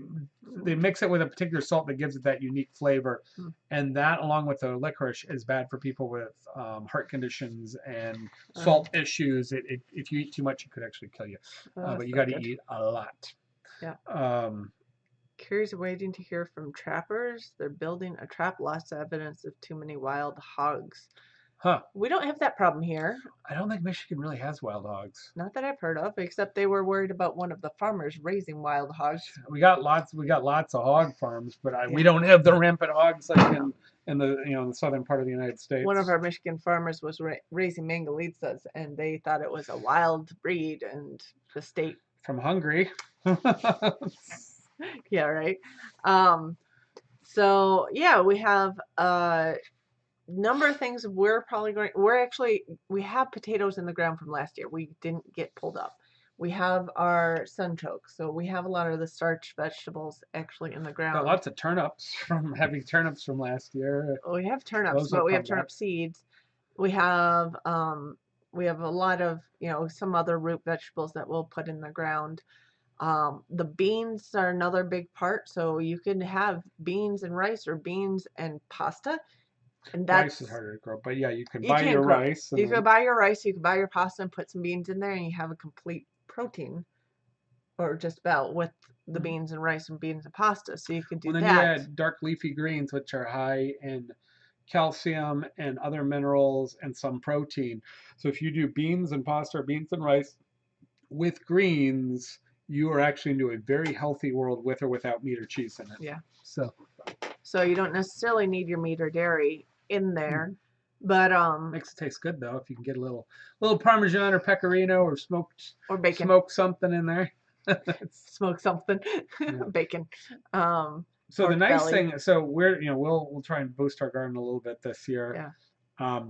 S2: mix it with a particular salt that gives it that unique flavor, and that along with the licorice is bad for people with heart conditions and salt issues. If you eat too much, it could actually kill you. But you got to eat a lot.
S1: Yeah. Curious waiting to hear from trappers. They're building a trap. Lots of evidence of too many wild hogs.
S2: Huh.
S1: We don't have that problem here.
S2: I don't think Michigan really has wild hogs.
S1: Not that I've heard of, except they were worried about one of the farmers raising wild hogs.
S2: We got lots of hog farms, but we don't have the rampant hogs like in the southern part of the United States.
S1: One of our Michigan farmers was raising mangalitsa's, and they thought it was a wild breed, and the state
S2: from Hungary.
S1: Yeah, right. So yeah, we have number of things we have potatoes in the ground from last year. We didn't get pulled up. We have our sunchoke, so we have a lot of the starch vegetables actually in the ground.
S2: Got lots of turnips from having turnips from last year.
S1: We have turnips, but we have turnip seeds. We have a lot of some other root vegetables that we'll put in the ground. The beans are another big part, so you can have beans and rice or beans and pasta. And
S2: rice is harder to grow, but yeah, you can buy your rice.
S1: You can buy your rice, you can buy your pasta and put some beans in there, and you have a complete protein, or just about, with the beans and rice and beans and pasta. So you can do that.
S2: Then you add dark leafy greens, which are high in calcium and other minerals and some protein. So if you do beans and pasta or beans and rice with greens, you are actually into a very healthy world with or without meat or cheese in it.
S1: Yeah.
S2: So
S1: you don't necessarily need your meat or dairy in there, but
S2: makes it taste good though if you can get a little Parmesan or Pecorino or
S1: bacon,
S2: smoke something in there.
S1: Smoke something, bacon.
S2: So the nice thing, so we'll try and boost our garden a little bit this year.
S1: Yeah.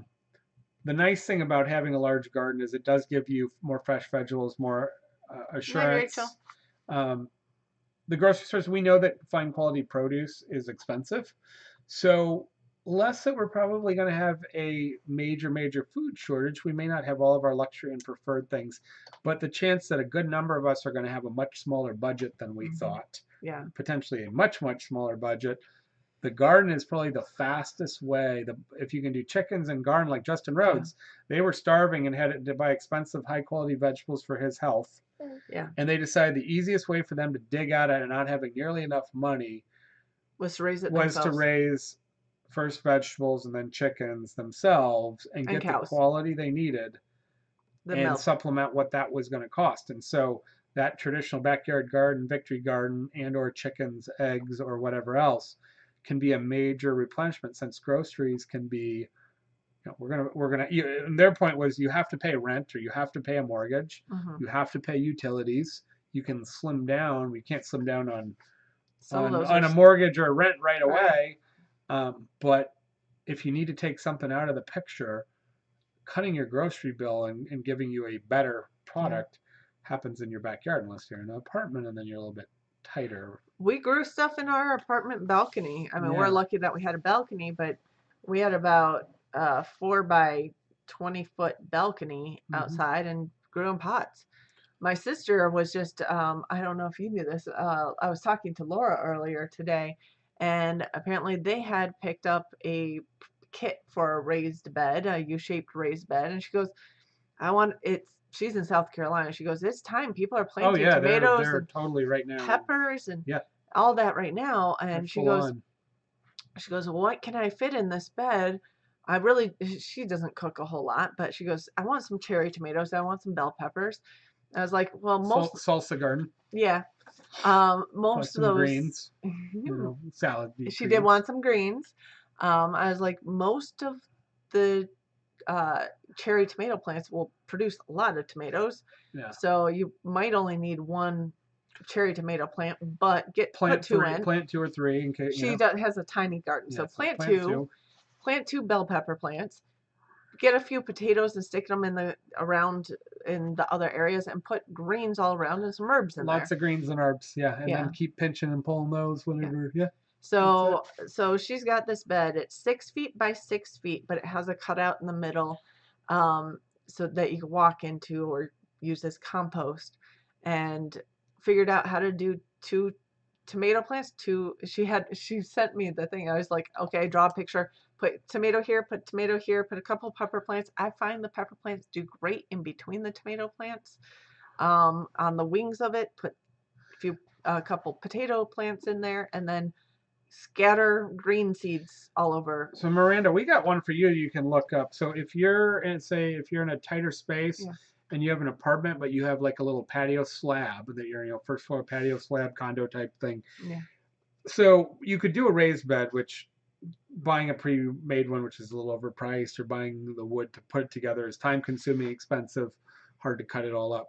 S2: The nice thing about having a large garden is it does give you more fresh vegetables, more assurance. The grocery stores, we know that fine quality produce is expensive, so less that we're probably going to have a major food shortage. We may not have all of our luxury and preferred things, but the chance that a good number of us are going to have a much smaller budget than we thought, potentially a much smaller budget. The garden is probably the fastest way. If you can do chickens and garden like Justin Rhodes, they were starving and had to buy expensive, high-quality vegetables for his health.
S1: Yeah.
S2: And they decided the easiest way for them to dig out at it and not having nearly enough money
S1: was to raise it
S2: to raise first vegetables and then chickens themselves and
S1: And
S2: get the
S1: cows,
S2: quality they needed
S1: the
S2: and
S1: milk.
S2: supplement what that was going to cost. And so that traditional backyard garden, victory garden, and or chickens, eggs, or whatever else can be a major replenishment, since groceries can be, we're gonna. And their point was, you have to pay rent or you have to pay a mortgage,
S1: Hmm.
S2: you have to pay utilities. You can slim down. We can't slim down on
S1: Some of those are
S2: on a mortgage or rent right
S1: right.
S2: away. But if you need to take something out of the picture, cutting your grocery bill and giving you a better
S1: Yeah.
S2: product happens in your backyard, unless you're in an apartment and then you're a little bit tighter.
S1: We grew stuff in our apartment balcony. I mean, we're
S2: Yeah.
S1: lucky that we had a balcony, but we had about 4 by 20 foot balcony
S2: Hmm.
S1: outside and grew in pots. My sister was just, I don't know if you knew this. I was talking to Laura earlier today, and apparently they had picked up a kit for a raised bed, a U-shaped raised bed, and she goes, I want it's she's in South Carolina. She goes, it's time. People are
S2: Oh
S1: planting
S2: yeah,
S1: tomatoes
S2: they're
S1: and
S2: totally right now.
S1: peppers and
S2: Yeah,
S1: all that right now.
S2: they're
S1: And
S2: full on.
S1: she goes, what can I fit in this bed? I really, she doesn't cook a whole lot, but she goes, I want some cherry tomatoes. I want some bell peppers. I was like, well,
S2: Salsa garden,
S1: yeah,
S2: probably
S1: most of
S2: some
S1: those,
S2: greens. Salad
S1: she did
S2: greens.
S1: want some greens. I was like, most of the uh, cherry tomato plants will produce a lot of tomatoes.
S2: Yeah.
S1: So you might only need one cherry tomato plant, but put two in.
S2: Plant two or three in case
S1: Has a tiny garden,
S2: Yeah,
S1: so
S2: so plant two.
S1: plant two bell pepper plants. Get a few potatoes and stick them in the around in the other areas, and put greens all around and some herbs in
S2: Lots
S1: there.
S2: of greens and herbs, yeah, and then
S1: Yeah,
S2: keep pinching and pulling those
S1: yeah.
S2: whenever, yeah, that's it.
S1: So she's got this bed. It's 6 feet by 6 feet, but it has a cutout in the middle, um, so that you can walk into or use as compost. And figured out how to do two tomato plants. She sent me the thing. I was like, okay, draw a picture. Put tomato here. Put tomato here. Put a couple pepper plants. I find the pepper plants do great in between the tomato plants. On the wings of it, put a couple potato plants in there, and then scatter green seeds all over.
S2: So Miranda, we got one for you. You can look up. So if you're in, say, if you're in a tighter space
S1: Yeah,
S2: and you have an apartment, but you have like a little patio slab that you're, first floor patio slab condo type thing.
S1: yeah.
S2: So you could do a raised bed, which buying a pre-made one, which is a little overpriced, or buying the wood to put it together is time consuming, expensive, hard to cut it all up.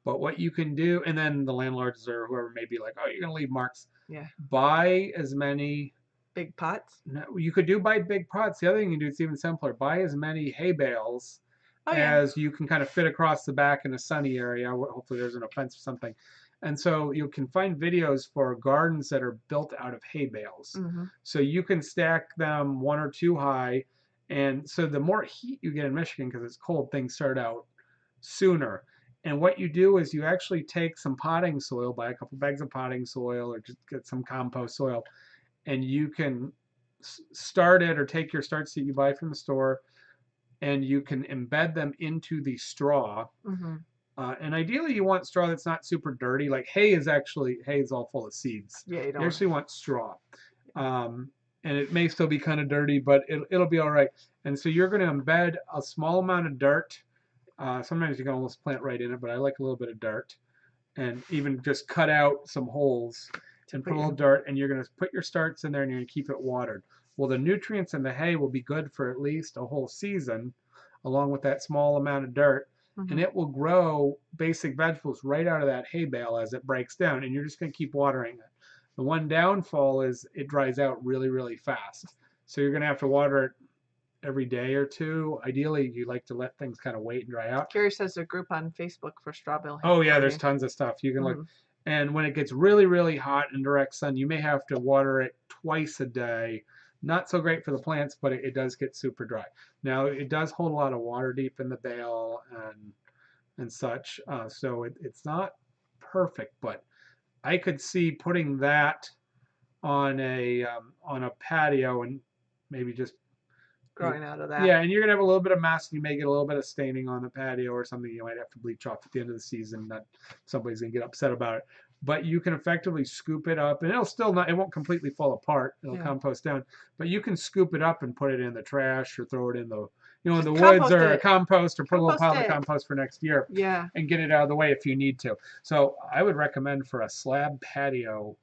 S2: But what you can do, and then the landlords or whoever may be like, oh, you're going to leave marks.
S1: Yeah.
S2: Buy as many.
S1: Big pots.
S2: No, you could do buy big pots. The other thing you can do, it's even simpler. Buy as many hay bales
S1: Oh yeah.
S2: as you can kind of fit across the back in a sunny area. Hopefully there's an fence or something. And so you can find videos for gardens that are built out of hay bales.
S1: Hmm.
S2: So you can stack them one or two high. And so the more heat you get in Michigan, because it's cold, things start out sooner. And what you do is you actually take some potting soil, buy a couple bags of potting soil, or just get some compost soil, and you can start it or take your start seed you buy from the store, and you can embed them into the straw.
S1: Hmm.
S2: And ideally, you want straw that's not super dirty. Like hay is all full of seeds.
S1: Yeah, you
S2: You
S1: don't.
S2: actually want straw. Um, and it may still be kind of dirty, but it'll be all right. And so you're going to embed a small amount of dirt. Sometimes you can almost plant right in it, but I like a little bit of dirt. And even just cut out some holes
S1: To
S2: and
S1: put
S2: put a little
S1: your.
S2: dirt, and you're going to put your starts in there and you're going to keep it watered. Well, the nutrients in the hay will be good for at least a whole season, along with that small amount of dirt, and
S1: Hmm.
S2: it will grow basic vegetables right out of that hay bale as it breaks down, and you're just going to keep watering it. The one downfall is it dries out really, really fast. So you're going to have to water it every day or two. Ideally, you like to let things kind of wait and dry out.
S1: Carrie says a group on Facebook for straw bale hay
S2: Oh yeah, there's
S1: planting.
S2: tons of stuff you can look.
S1: Hmm.
S2: And when it gets really, really hot in direct sun, you may have to water it twice a day. Not so great for the plants, but it does get super dry. Now it does hold a lot of water deep in the bale and such, so it's not perfect. But I could see putting that on a patio and maybe just
S1: Growing out of that.
S2: yeah, and you're gonna have a little bit of mess. You may get a little bit of staining on the patio or something. You might have to bleach off at the end of the season. That somebody's gonna get upset about it. but you can effectively scoop it up, and it'll still not, it won't completely fall apart. It'll
S1: Yeah.
S2: compost down, but you can scoop it up and put it in the trash or throw it in the, in
S1: Just
S2: the woods
S1: compost
S2: or
S1: it.
S2: compost, or put a little
S1: Compost
S2: pile of
S1: it.
S2: compost for next year
S1: Yeah.
S2: and get it out of the way if you need to. So I would recommend for a slab patio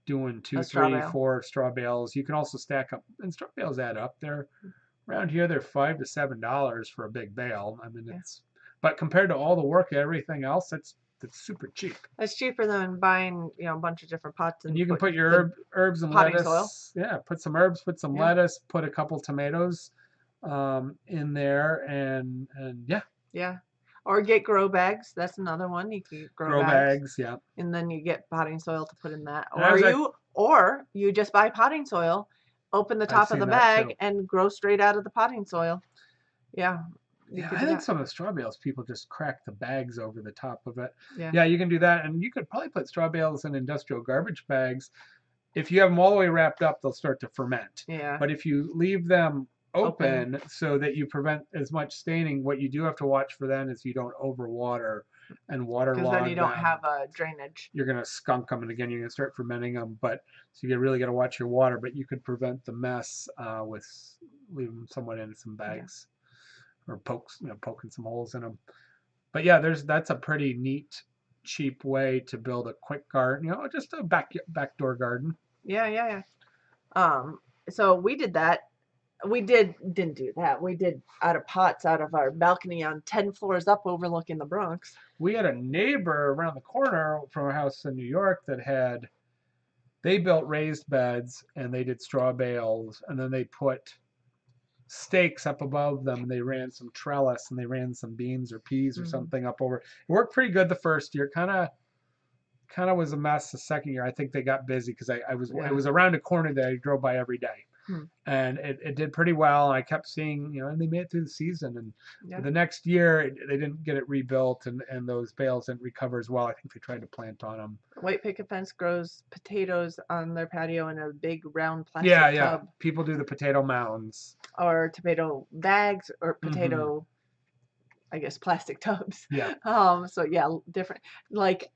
S2: doing
S1: A
S2: two,
S1: straw
S2: three,
S1: bale.
S2: 4 straw bales. You can also stack up, and straw bales add up. They're around here, they're $5 to $7 for a big bale. I mean,
S1: Yeah.
S2: it's, but compared to all the work and everything else, that's super cheap.
S1: It's cheaper than buying, a bunch of different pots
S2: And
S1: and
S2: you can
S1: put
S2: put your
S1: the
S2: herbs and
S1: potting soil.
S2: lettuce. Yeah, put some herbs, put some
S1: Yeah.
S2: lettuce, put a couple tomatoes in there, and yeah,
S1: Yeah. Or get grow bags. That's another one. You can get grow
S2: grow
S1: bags.
S2: bags. Yeah.
S1: And then you get potting soil to put in that.
S2: And I was like,
S1: Or you just buy potting soil, open the
S2: I've
S1: top of
S2: seen
S1: the
S2: that
S1: bag
S2: too.
S1: and grow straight out of the potting soil. Yeah. You
S2: Yeah,
S1: could
S2: I
S1: do
S2: think
S1: that.
S2: some of the straw bales people just crack the bags over the top of it.
S1: Yeah.
S2: Yeah, you can do that, and you could probably put straw bales in industrial garbage bags. If you have them all the way wrapped up, they'll start to ferment.
S1: Yeah.
S2: But if you leave them
S1: Open.
S2: open so that you prevent as much staining, what you do have to watch for then is you don't overwater and
S1: Because then you
S2: waterlog
S1: don't
S2: them.
S1: have a drainage.
S2: You're gonna skunk them, and again, you're gonna start fermenting them. But so you really got to watch your water. But you could prevent the mess with leaving them somewhat in some bags, or poking some holes in them. But yeah, that's a pretty neat, cheap way to build a quick garden. Just a backdoor garden.
S1: Yeah, yeah, yeah. So we did that. Didn't do that. We did out of pots out of our balcony on 10 floors up overlooking the Bronx.
S2: We had a neighbor around the corner from our house in New York they built raised beds and they did straw bales, and then they put stakes up above them, and they ran some trellis, and they ran some beans or peas or something up over. It worked pretty good the first year. Kind of was a mess the second year. I think they got busy because it was around a corner that I drove by every day. And it did pretty well. And I kept seeing, and they made it through the season. And the next year, they didn't get it rebuilt, and those bales didn't recover as well. I think they tried to plant on them.
S1: White picket fence grows potatoes on their patio in a big round plastic
S2: Yeah.
S1: tub.
S2: People do the potato mounds.
S1: Or tomato bags or potato, I guess, plastic tubs.
S2: Yeah.
S1: So yeah, different. Like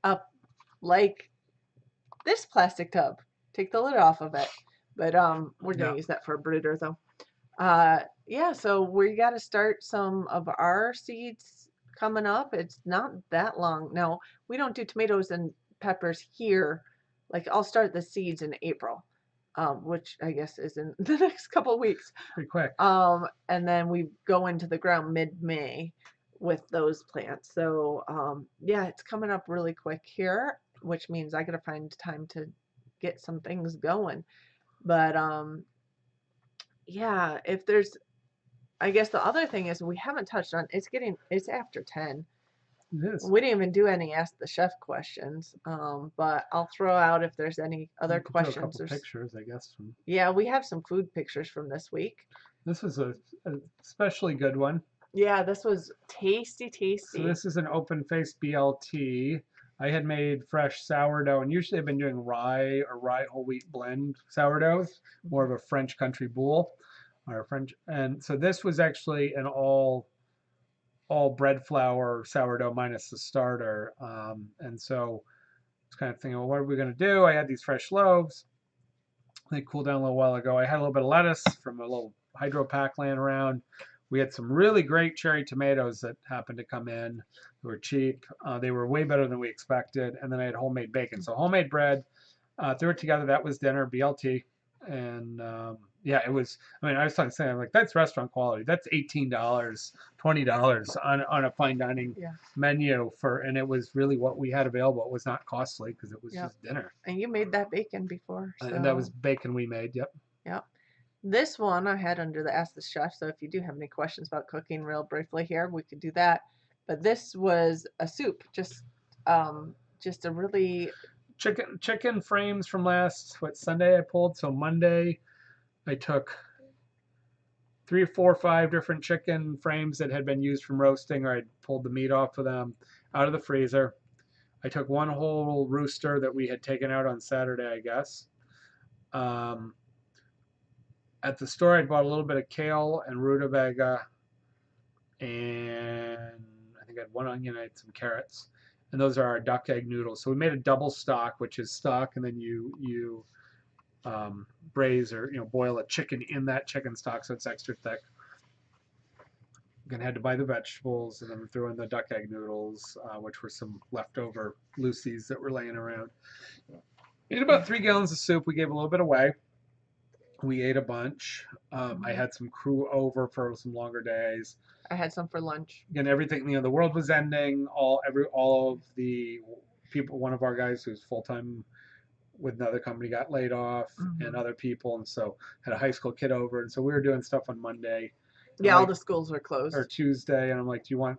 S1: this plastic tub. Take the lid off of it. But we're gonna use that for a brooder though. Yeah, so we got to start some of our seeds coming up. It's not that long. Now, we don't do tomatoes and peppers here. Like I'll start the seeds in April, which I guess is in the next couple weeks.
S2: Pretty quick.
S1: And then we go into the ground mid-May with those plants. So yeah, it's coming up really quick here, which means I gotta find time to get some things going. But yeah, if there's, I guess the other thing is we haven't touched on, it's after 10.
S2: It is.
S1: We didn't even do any Ask the Chef questions, but I'll throw out if there's any other questions.
S2: A couple pictures, I guess.
S1: Yeah, we have some food pictures from this week.
S2: This was a especially good one.
S1: Yeah, this was tasty, tasty.
S2: So this is an open-faced BLT. I had made fresh sourdough, and usually I've been doing rye or rye whole wheat blend sourdoughs, more of a French country boule, or French. And so this was actually an all bread flour sourdough minus the starter. And so it's kind of thinking, well, what are we going to do? I had these fresh loaves. They cooled down a little while ago. I had a little bit of lettuce from a little hydro pack laying around. We had some really great cherry tomatoes that happened to come in. They were cheap. They were way better than we expected. And then I had homemade bacon. So homemade bread, threw it together. That was dinner, BLT. And yeah, it was, I mean, I was saying, I'm like, that's restaurant quality. That's $18, $20 on a fine dining menu and it was really what we had available. It was not costly because it was just dinner.
S1: And you made that bacon before. So.
S2: And that was bacon we made, yep.
S1: Yep. This one I had under the Ask the Chef, so if you do have any questions about cooking real briefly here, we could do that. But this was a soup, just a really
S2: chicken frames from Sunday I pulled. So Monday I took 3, 4, 5 different chicken frames that had been used from roasting, or I'd pulled the meat off of them out of the freezer. I took one whole rooster that we had taken out on Saturday, I guess. At the store, I bought a little bit of kale and rutabaga, and I think I had one onion, I had some carrots. and those are our duck egg noodles. So we made a double stock, which is stock, and then you braise or boil a chicken in that chicken stock, so it's extra thick. Again, had to buy the vegetables, and then we threw in the duck egg noodles, which were some leftover loosies that were laying around. We ate about 3 gallons of soup. We gave a little bit away. We ate a bunch. I had some crew over for some longer days.
S1: I had some for lunch.
S2: Again, everything, the world was ending. All of the people, one of our guys who's full time with another company got laid off, and other people, and so had a high school kid over, and so we were doing stuff on Monday.
S1: Yeah, all the schools were closed.
S2: Or Tuesday, and I'm like, do you want,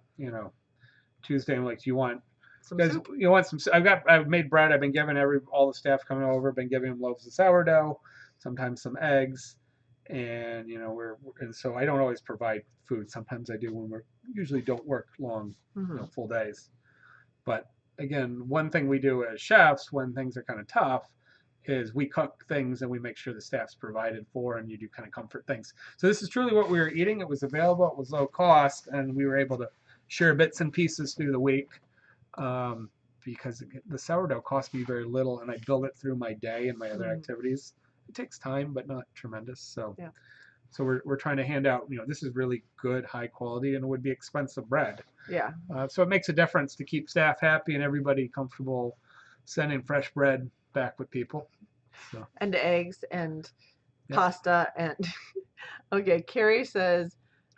S2: Tuesday, I'm like, do you want
S1: some
S2: guys,
S1: soup?
S2: you want some? I've made bread. I've been giving all the staff coming over, been giving them loaves of sourdough, sometimes some eggs, and and so I don't always provide food. Sometimes I do when we're usually don't work long, full days. But again, one thing we do as chefs when things are kind of tough is we cook things and we make sure the staff's provided for, and you do kind of comfort things. So this is truly what we were eating. It was available, it was low cost, and we were able to share bits and pieces through the week, because the sourdough cost me very little, and I build it through my day and my other activities. It takes time, but not tremendous. So
S1: yeah.
S2: So we're trying to hand out, this is really good, high quality, and it would be expensive bread.
S1: Yeah.
S2: So it makes a difference to keep staff happy and everybody comfortable sending fresh bread back with people. So.
S1: And eggs and pasta and okay, Carrie says,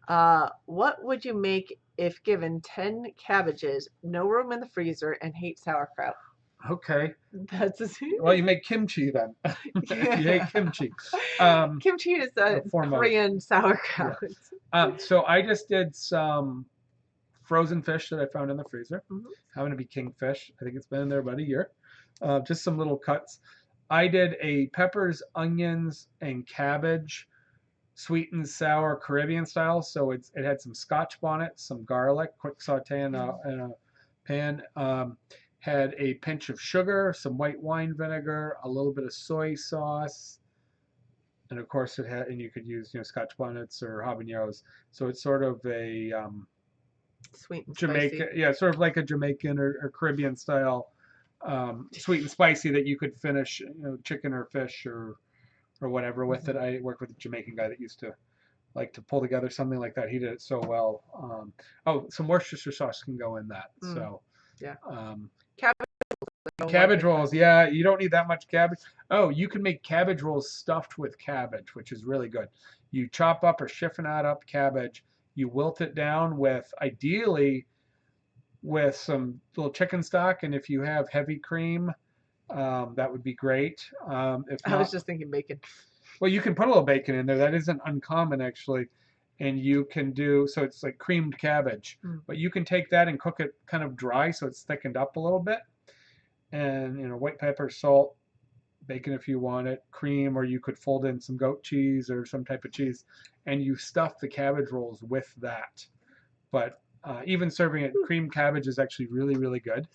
S1: what would you make if given 10 cabbages, no room in the freezer, and hate sauerkraut?
S2: Okay.
S1: That's
S2: well, you make kimchi then. You hate kimchi.
S1: Kimchi is a Korean sauerkraut.
S2: Yeah. So I just did some frozen fish that I found in the freezer. Happened to be kingfish. I think it's been in there about a year. Just some little cuts. I did a peppers, onions, and cabbage, sweet and sour Caribbean style. So it had some Scotch bonnet, some garlic, quick saute in a pan. Had a pinch of sugar, some white wine vinegar, a little bit of soy sauce, and of course and you could use Scotch bonnets or habaneros. So it's sort of a
S1: sweet and
S2: Jamaican,
S1: spicy.
S2: yeah, sort of like a Jamaican or Caribbean style sweet and spicy that you could finish, chicken or fish or whatever with it. I worked with a Jamaican guy that used to like to pull together something like that. He did it so well. Some Worcestershire sauce can go in that. So
S1: yeah.
S2: Cabbage rolls, yeah, you don't need that much cabbage. Oh, you can make cabbage rolls stuffed with cabbage, which is really good. You chop up or chiffonade up cabbage, you wilt it down ideally with some little chicken stock, and if you have heavy cream, that would be great. If not,
S1: I was just thinking bacon.
S2: Well, you can put a little bacon in there. That isn't uncommon, actually. And you can so it's like creamed cabbage. But you can take that and cook it kind of dry so it's thickened up a little bit. And, white pepper, salt, bacon if you want it, cream, or you could fold in some goat cheese or some type of cheese. And you stuff the cabbage rolls with that. But even serving it, creamed cabbage is actually really, really good.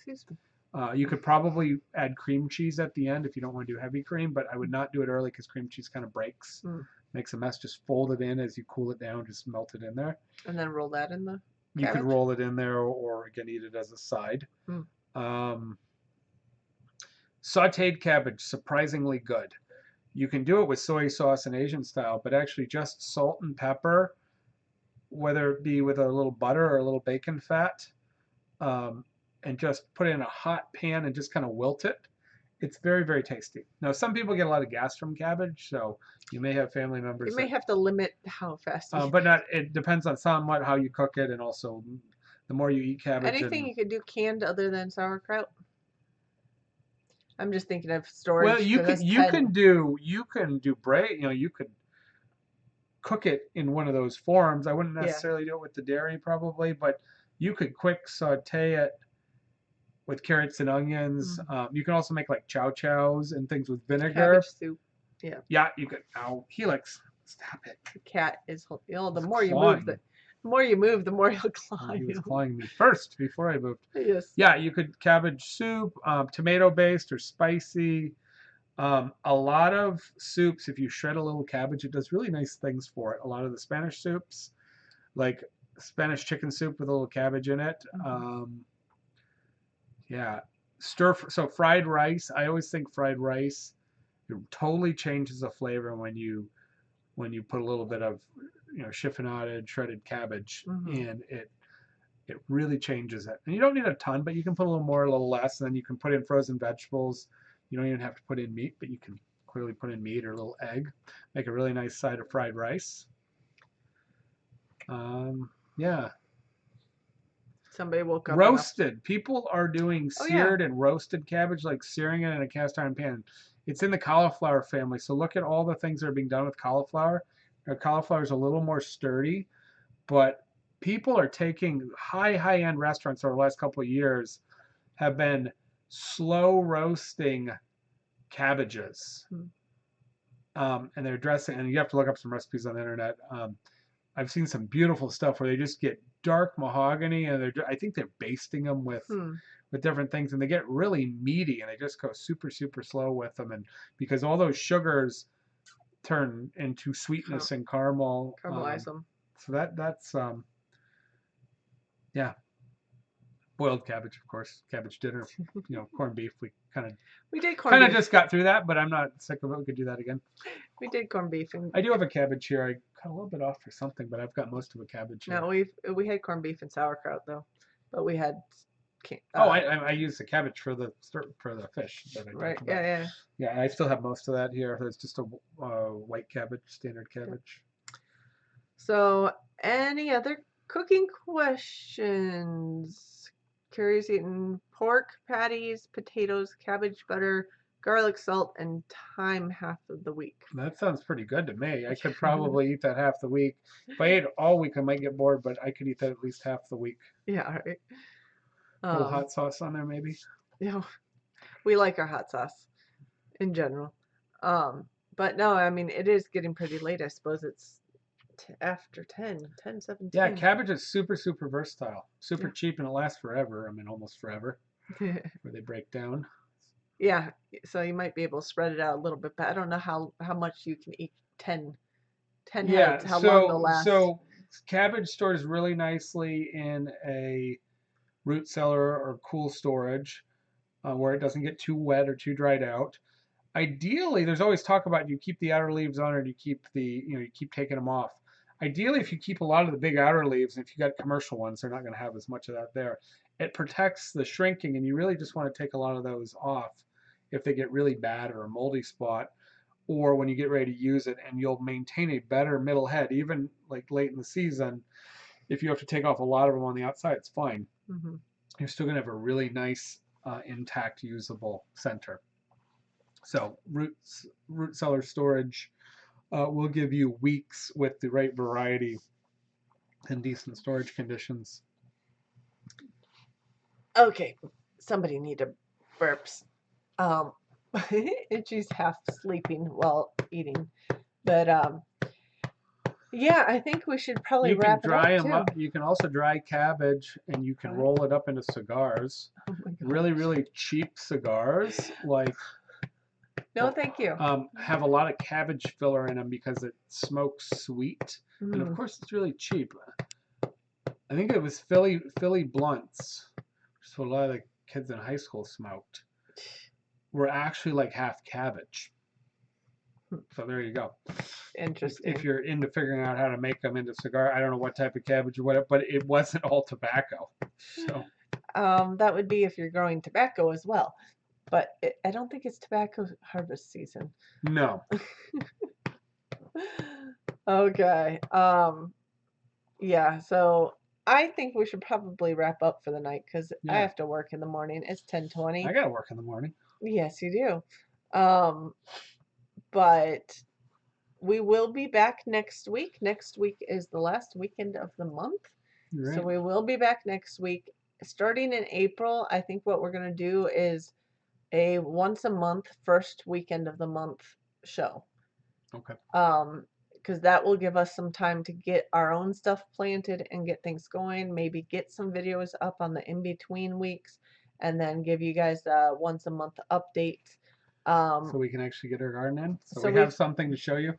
S2: You could probably add cream cheese at the end if you don't want to do heavy cream, but I would not do it early because cream cheese kind of breaks, makes a mess. Just fold it in as you cool it down, just melt it in there.
S1: And then roll that in the
S2: You could roll it in there or again, eat it as a side. Sauteed cabbage, surprisingly good. You can do it with soy sauce and Asian style, but actually just salt and pepper, whether it be with a little butter or a little bacon fat, and just put it in a hot pan and just kind of wilt it. It's very, very tasty. Now, some people get a lot of gas from cabbage, so you may have family members.
S1: You may have to limit how fast.
S2: But it depends on somewhat how you cook it, and also the more you eat cabbage.
S1: Anything you could do canned other than sauerkraut? I'm just thinking of storage.
S2: Well, you can do bread. You could cook it in one of those forms. I wouldn't necessarily do it with the dairy, probably, but you could quick saute it with carrots and onions. You can also make like chow chows and things with vinegar.
S1: Cabbage soup. Yeah.
S2: Yeah, you could. Oh, Helix, stop it.
S1: The cat is. The more you move, the more he'll climb.
S2: He was clawing me first before I moved.
S1: Yes.
S2: Yeah, you could cabbage soup, tomato based or spicy. A lot of soups, if you shred a little cabbage, it does really nice things for it. A lot of the Spanish soups, like Spanish chicken soup with a little cabbage in it. Yeah. So fried rice, I always think fried rice, it totally changes the flavor when you put a little bit of, chiffonade, shredded cabbage
S1: Mm-hmm.
S2: in it. It really changes it. And you don't need a ton, but you can put a little more, a little less, and then you can put in frozen vegetables. You don't even have to put in meat, but you can clearly put in meat or a little egg. Make a really nice side of fried rice. Yeah.
S1: Somebody woke up and up.
S2: Roasted. People are doing
S1: Oh yeah.
S2: seared and roasted cabbage, like searing it in a cast iron pan. It's in the cauliflower family. So look at all the things that are being done with cauliflower. Cauliflower is a little more sturdy, but people are taking high end restaurants over the last couple of years have been slow roasting cabbages.
S1: Hmm.
S2: And they're dressing, and you have to look up some recipes on the internet. I've seen some beautiful stuff where they just get dark mahogany, and I think they're basting them
S1: Hmm.
S2: with different things, and they get really meaty, and they just go super slow with them, and because all those sugars turn into sweetness and caramel.
S1: Caramelize them.
S2: So that's yeah, boiled cabbage, of course, cabbage dinner, corned beef. We
S1: We did corned beef.
S2: just got through that, but I'm not sick of it. We could do that again.
S1: We did corned beef. And
S2: I do have a cabbage here. I cut a little bit off for something, but I've got most of a cabbage here.
S1: no, we had corned beef and sauerkraut though, but we had.
S2: I use the cabbage for the fish that I
S1: Right.
S2: talked about.
S1: Yeah.
S2: Yeah, I still have most of that here. It's just a white cabbage, standard cabbage.
S1: So, any other cooking questions? Carrie's eating pork patties, potatoes, cabbage butter, garlic salt, and thyme half of the week.
S2: That sounds pretty good to me. I could probably eat that half the week. If I ate all week, I might get bored, but I could eat that at least half the week.
S1: Yeah, right.
S2: A little hot sauce on there, maybe.
S1: Yeah, we like our hot sauce in general. But no, I mean, it is getting pretty late. I suppose it's after 10:17.
S2: Yeah, cabbage is super versatile. Super cheap, and it lasts forever. I mean, almost forever. Where they break down.
S1: Yeah, so you might be able to spread it out a little bit, but I don't know how much you can eat 10 heads, how long they'll last.
S2: So cabbage stores really nicely in a root cellar or cool storage where it doesn't get too wet or too dried out. Ideally, there's always talk about you keep the outer leaves on or you keep you keep taking them off. Ideally, if you keep a lot of the big outer leaves, if you got commercial ones, they're not going to have as much of that there. It protects the shrinking, and you really just want to take a lot of those off if they get really bad or a moldy spot, or when you get ready to use it, and you'll maintain a better middle head, even like late in the season. If you have to take off a lot of them on the outside, it's fine.
S1: Mm-hmm.
S2: You're still going to have a really nice, intact, usable center. So root cellar storage will give you weeks with the right variety and decent storage conditions.
S1: Okay, somebody need a burps. She's half sleeping while eating, but yeah, I think we should probably wrap it up.
S2: You can dry them up. You can also dry cabbage, and you can roll it up into cigars.
S1: Oh my God.
S2: Really cheap cigars, like.
S1: No, thank you.
S2: Have a lot of cabbage filler in them because it smokes sweet, and of course it's really cheap. I think it was Philly blunts, which is what a lot of the kids in high school smoked, were actually like half cabbage. So there you go.
S1: Interesting.
S2: If you're into figuring out how to make them into cigar, I don't know what type of cabbage or whatever, but it wasn't all tobacco. So
S1: that would be if you're growing tobacco as well. But I don't think it's tobacco harvest season.
S2: No.
S1: Okay. Yeah, so I think we should probably wrap up for the night because I have to work in the morning. It's 10:20.
S2: I got to work in the morning.
S1: Yes, you do. But we will be back next week. Next week is the last weekend of the month. Right. So we will be back next week. Starting in April, I think what we're going to do is a once a month first weekend of the month show.
S2: Okay.
S1: Because that will give us some time to get our own stuff planted and get things going. Maybe get some videos up on the in-between weeks, and then give you guys a once a month update.
S2: So we can actually get our garden in. So we have something to show you.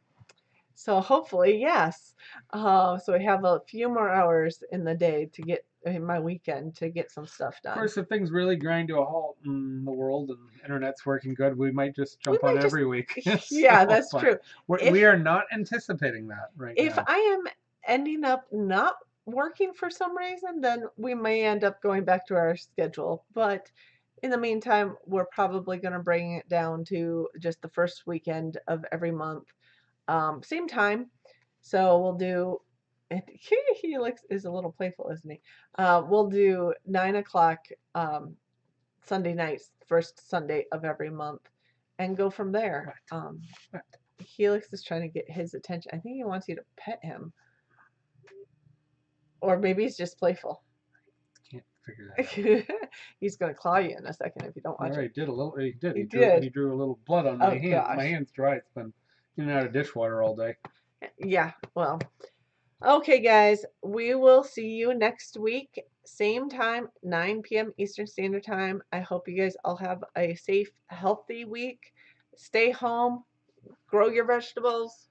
S1: So hopefully, yes. So we have a few more hours in the day to get in my weekend to get some stuff
S2: Of
S1: done.
S2: course, if things really grind to a halt in the world and internet's working good, we might just
S1: We
S2: jump on
S1: might just,
S2: every week.
S1: yeah,
S2: So,
S1: that's
S2: but
S1: true.
S2: we
S1: If
S2: are not anticipating that right
S1: if
S2: now.
S1: I am ending up not working for some reason, then we may end up going back to our schedule. But in the meantime, we're probably going to bring it down to just the first weekend of every month, same time. So we'll do. He looks is a little playful, isn't he? We'll do 9 o'clock Sunday nights, first Sunday of every month, and go from there.
S2: What?
S1: Helix is trying to get his attention. I think he wants you to pet him. Or maybe he's just playful.
S2: Can't figure that out.
S1: He's going to claw you in a second if you don't
S2: He
S1: watch it.
S2: already did a little. He did.
S1: He
S2: He
S1: did.
S2: drew a little blood on my
S1: Oh,
S2: hand. My
S1: gosh.
S2: hand's dry. It's been in and out of dishwater all day.
S1: Yeah, well. Okay, guys. We will see you next week. Same time, 9 p.m. Eastern Standard Time. I hope you guys all have a safe, healthy week. Stay home. Grow your vegetables.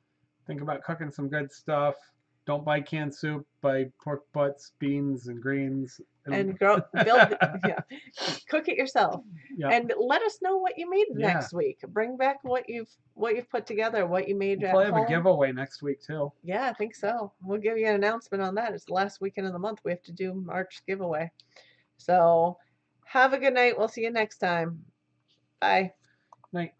S2: Think about cooking some good stuff. Don't buy canned soup. Buy pork butts, beans, and greens.
S1: And build, yeah, cook it yourself,
S2: Yeah.
S1: and let us know what you made
S2: Yeah.
S1: next week. Bring back what you've put together, what you made
S2: We'll
S1: at
S2: probably have a
S1: home.
S2: giveaway next week too.
S1: Yeah, I think so. We'll give you an announcement on that. It's the last weekend of the month. We have to do March giveaway. So have a good night. We'll see you next time. Bye.
S2: Night.